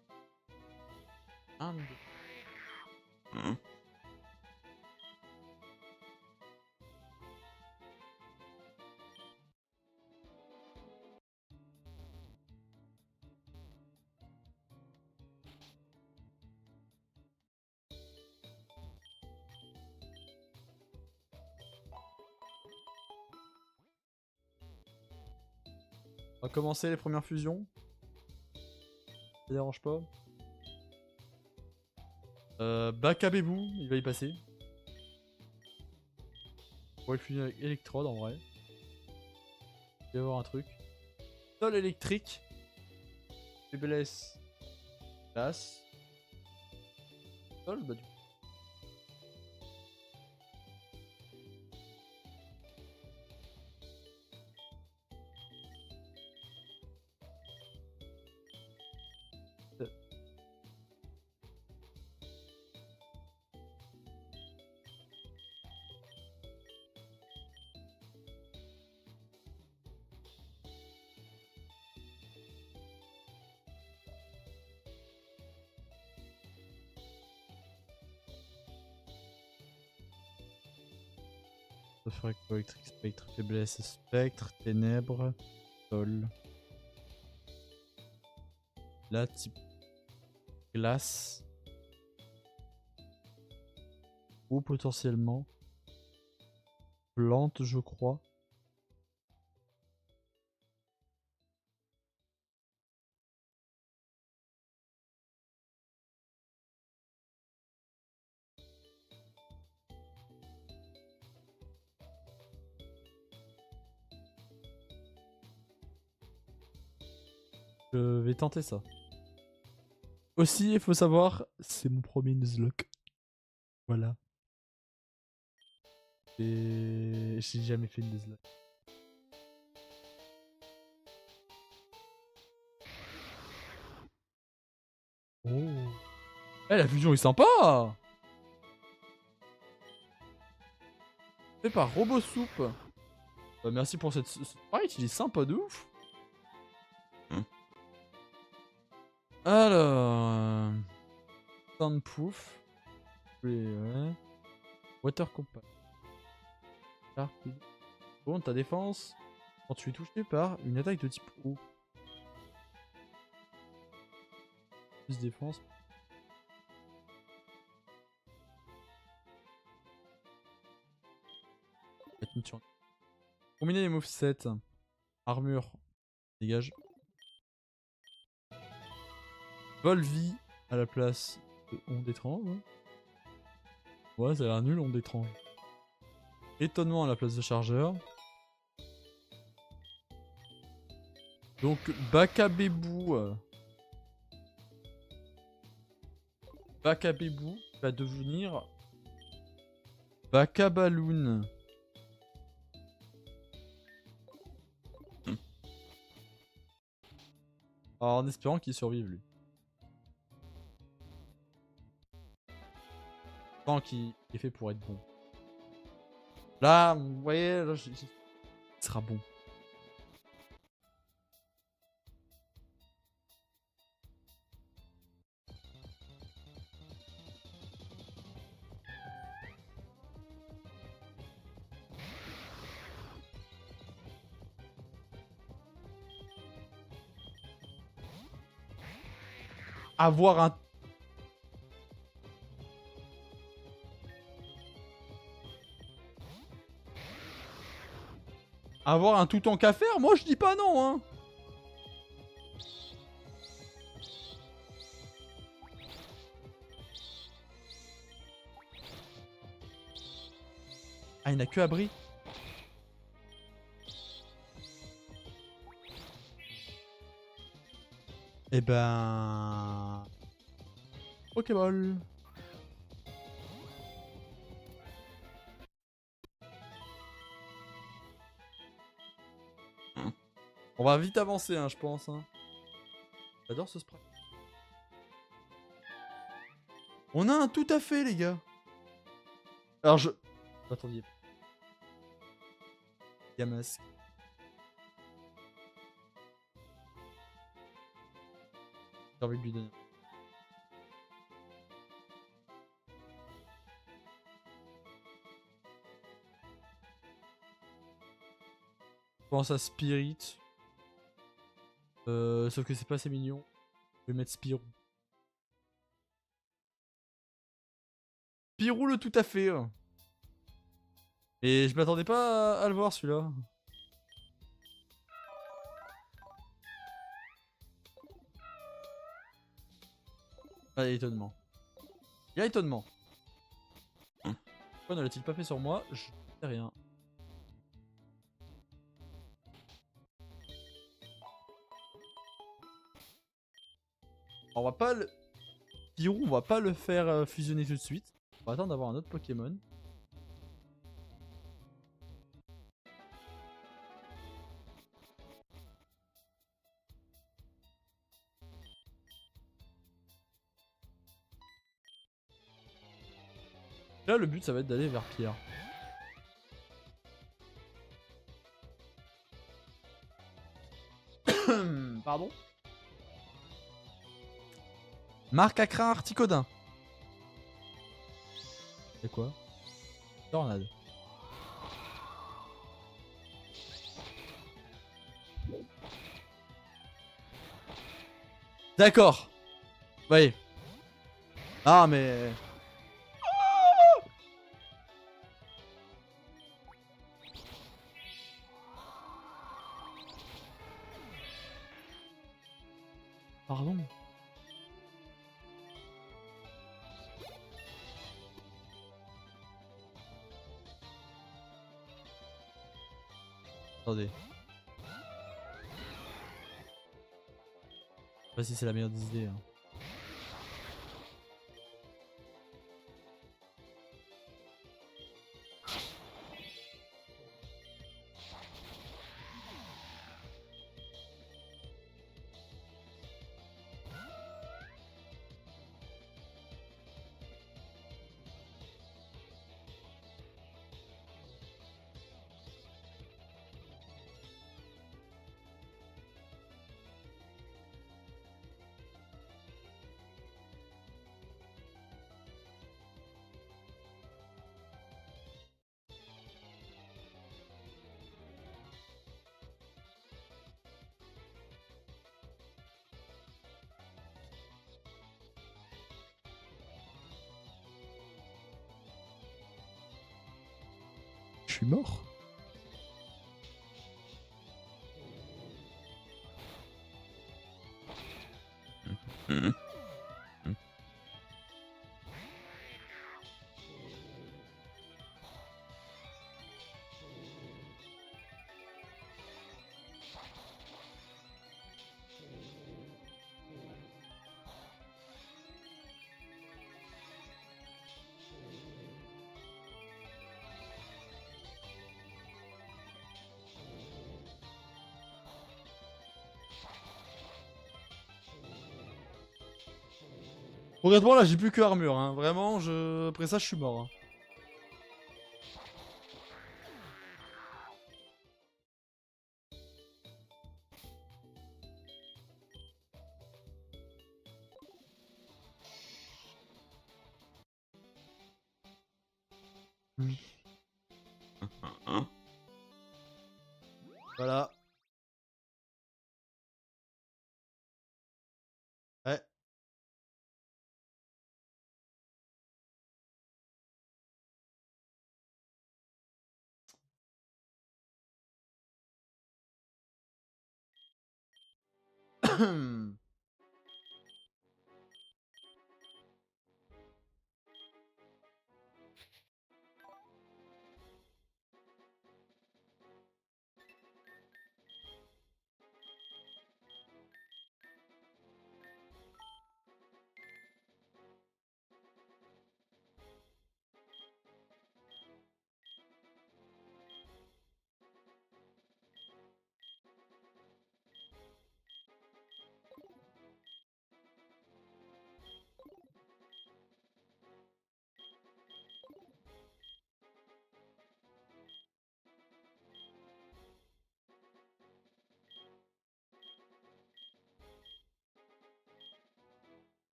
1, 2. On va commencer les premières fusions. Ça dérange pas. Bakabebou, il va y passer. On va le fusionner avec Electrode en vrai. Il va y avoir un truc. Sol électrique. Faiblesse. Glace. Sol, bah du coup. Ça ferait quoi? Électrique, spectre, faiblesse, spectre, ténèbres, sol. Là, type glace. Ou potentiellement plante, je crois. Je vais tenter ça. Aussi, il faut savoir, c'est mon premier Nuzlocke. Voilà. Et j'ai jamais fait une Nuzlocke. Oh. Eh, la fusion est sympa! Fait par Robot Soup. Bah, merci pour cette sprite, il est sympa de ouf. Alors... Soundproof. Ouais. Water Compact. Bon, ta défense. Quand tu es touché par une attaque de type eau. Plus défense. Combiner les movesets. Armure. Dégage. Volvie à la place de onde étrange. Ouais, ça a l'air nul, onde étrange. Étonnement à la place de chargeur. Donc Bakabebou. Bakabebou va devenir Bakabaloon. Alors, en espérant qu'il survive lui. Tant qu'il est fait pour être bon. Là, vous voyez, là, il sera bon. Avoir un... Avoir un tout en qu'à faire, moi je dis pas non, hein. Ah, il n'a que abri. Eh ben... Pokéball. On va vite avancer, hein, je pense. Hein. J'adore ce spray. On a un tout à fait, les gars. Alors je... Attendez. Yamask. J'ai envie de lui donner. Je pense à Spirit. Sauf que c'est pas assez mignon. Je vais mettre Spirou. Spirou le tout à fait. Et je m'attendais pas à le voir celui-là. Ah, il y a étonnement. Il y a étonnement. Pourquoi ne l'a-t-il pas fait sur moi? Je sais rien. On va pas le... Spirou, on va pas le faire fusionner tout de suite. On va attendre d'avoir un autre Pokémon. Là, le but, ça va être d'aller vers Pierre. Pardon. Marc à crin Articodin. C'est quoi? Tornade. D'accord. Oui. Ah mais... Pardon. Attendez. Je sais pas si c'est la meilleure des idées. Hein. Je suis mort. Honnêtement là j'ai plus que armure. Hein. Vraiment, après ça je suis mort. Hein. Voilà. Ouais.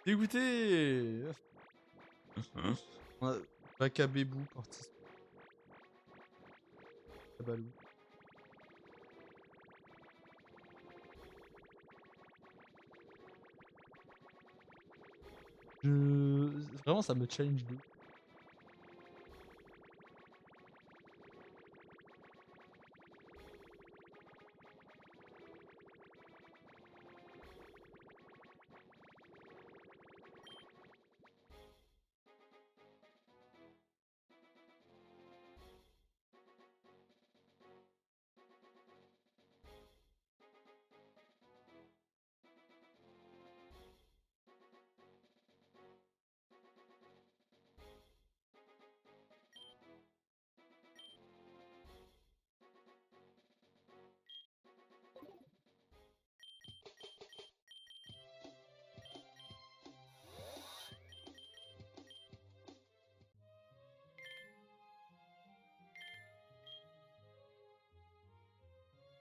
Dégoûté. Bakabébou parti. Balou. Vraiment ça me challenge de...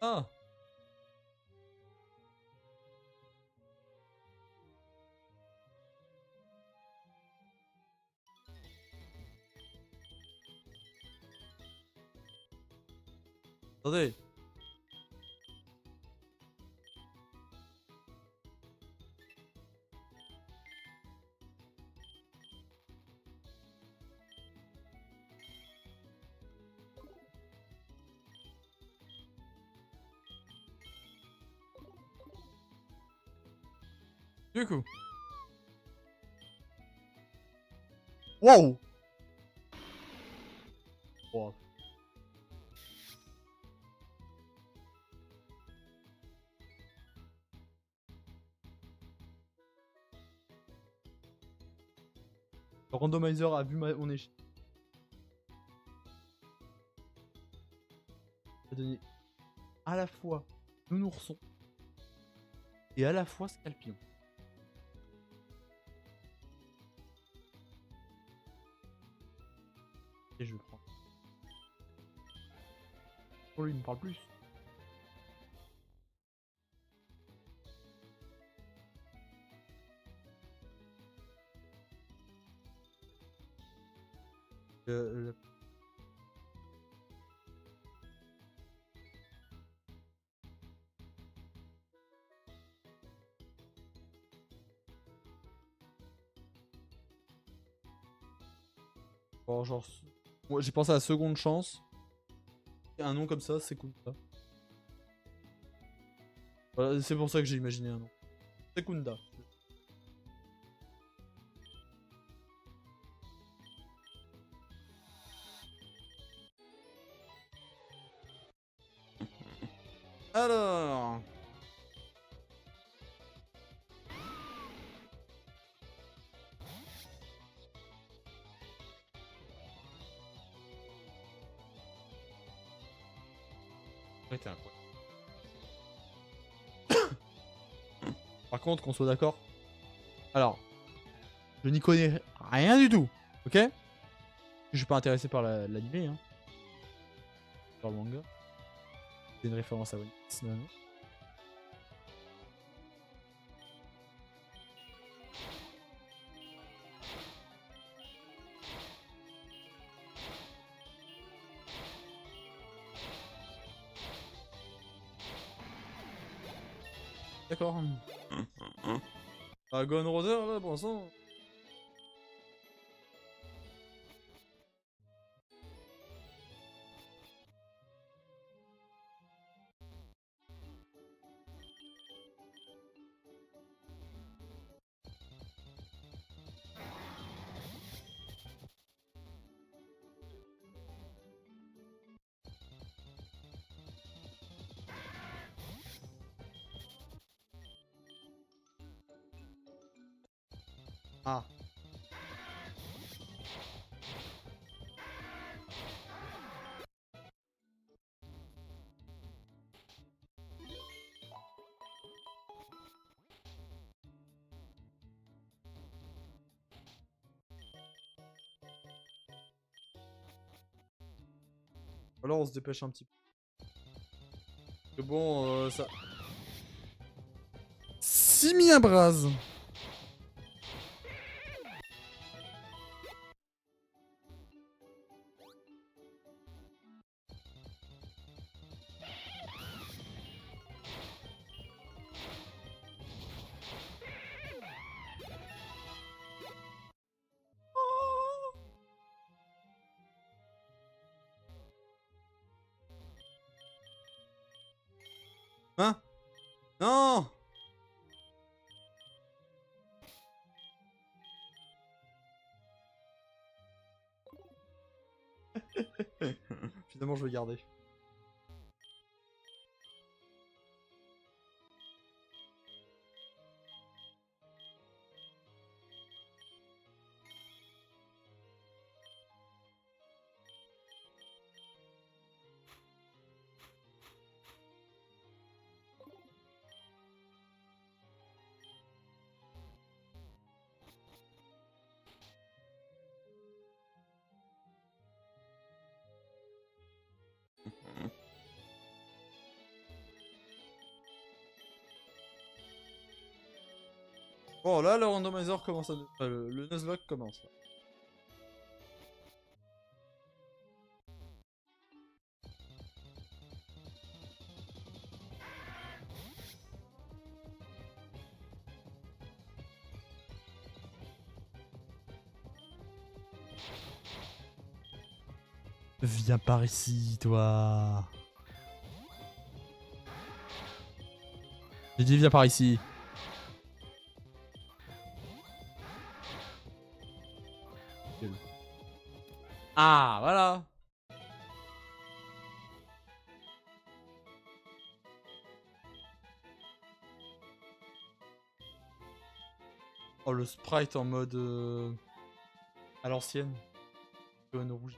Ah. Attendez. Du coup. Wow. Wow. Le randomizer a vu mon échelle. Il a donné à la fois nounourson et à la fois Scalpion. Et je prends. Oh, lui, il me parle plus. Euh, Bon, genre. Moi, j'ai pensé à la seconde chance. Un nom comme ça, c'est cool. Ça. Voilà, c'est pour ça que j'ai imaginé un nom. Sekunda. Alors. Putain, quoi. Par contre, qu'on soit d'accord. Alors, je n'y connais rien du tout. Ok? Je suis pas intéressé par l'animé, hein. Par le manga. C'est une référence à One Piece, non. D'accord. Ah, Gone Roder, là, pour l'instant. Ah. Alors, on se dépêche un petit peu. Que bon, ça. Simia Braz. Hein? Non! Finalement, je vais garder. Bon, là, le randomizer commence à... le Nuzlocke commence. Là. Viens par ici, toi. J'ai dit viens par ici. Ah, voilà. Oh, le sprite en mode... à l'ancienne. Jaune rouge.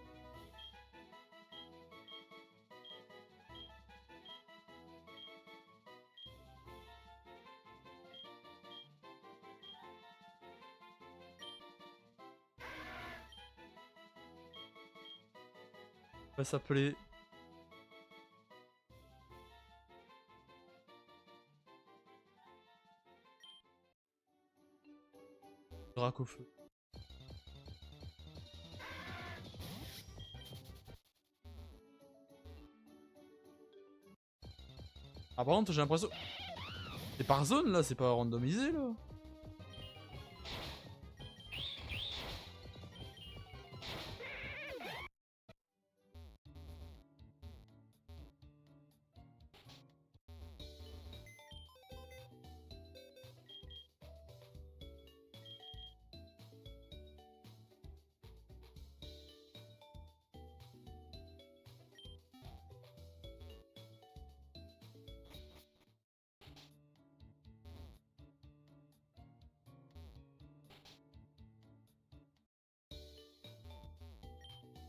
Ça va s'appeler... Drac au feu. Ah, par contre, j'ai l'impression... C'est par zone, là, c'est pas randomisé, là.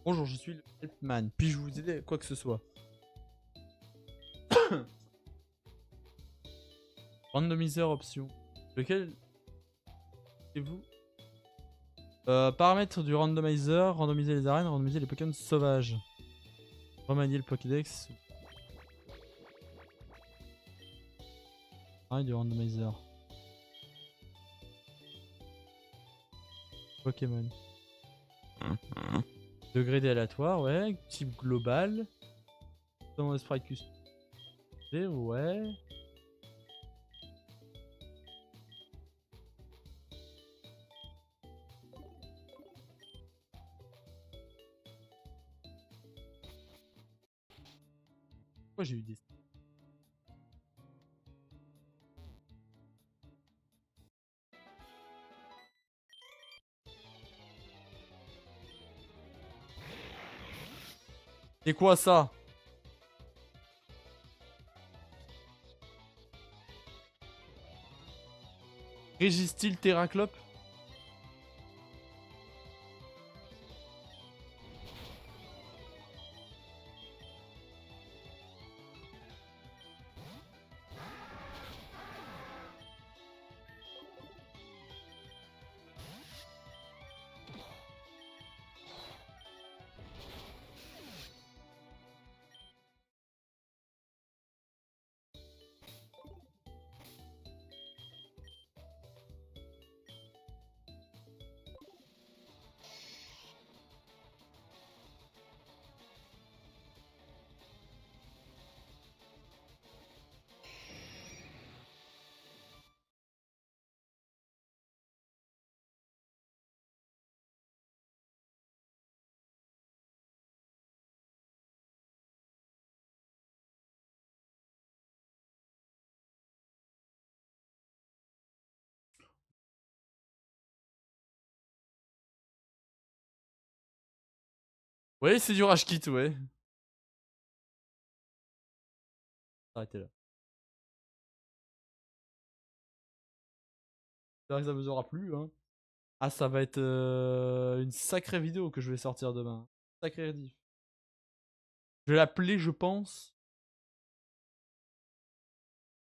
Bonjour, je suis le Helpman. Puis-je vous aider à quoi que ce soit? Randomizer option. Lequel c'est vous? Paramètres du randomizer, randomiser les arènes, randomiser les Pokémon sauvages. Remanier le Pokédex. Ah, du randomizer. Pokémon. Degré d'aléatoire, ouais. Type global. Dans le sprite custom. Ouais. Pourquoi j'ai eu des... C'est quoi ça? Régistil Terraclope? Ouais, c'est du rage kit, ouais. Arrêtez là. J'espère que ça vous aura plu, hein. Ah, ça va être une sacrée vidéo que je vais sortir demain. Sacrée rediff. Je vais l'appeler, je pense,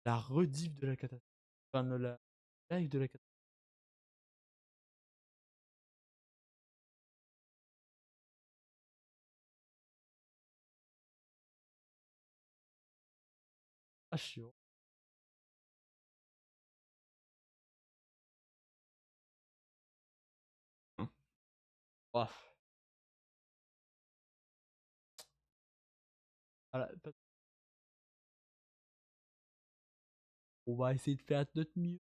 la rediff de la catastrophe. Enfin, la live de la catastrophe. Ah, chiant. Ouah. Voilà. On va essayer de faire de notre mieux.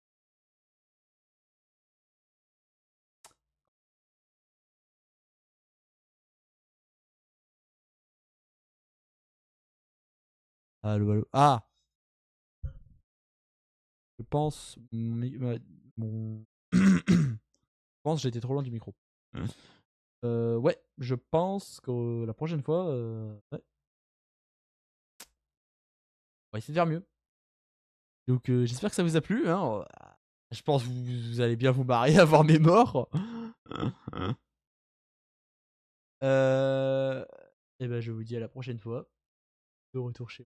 Allô, allô. Ah, je pense. Je pense que j'étais trop loin du micro. Ouais, je pense que la prochaine fois, ouais, on va essayer de faire mieux. Donc j'espère que ça vous a plu. Hein. Je pense que vous allez bien vous marrer à voir mes morts. Et ben je vous dis à la prochaine fois. De retour chez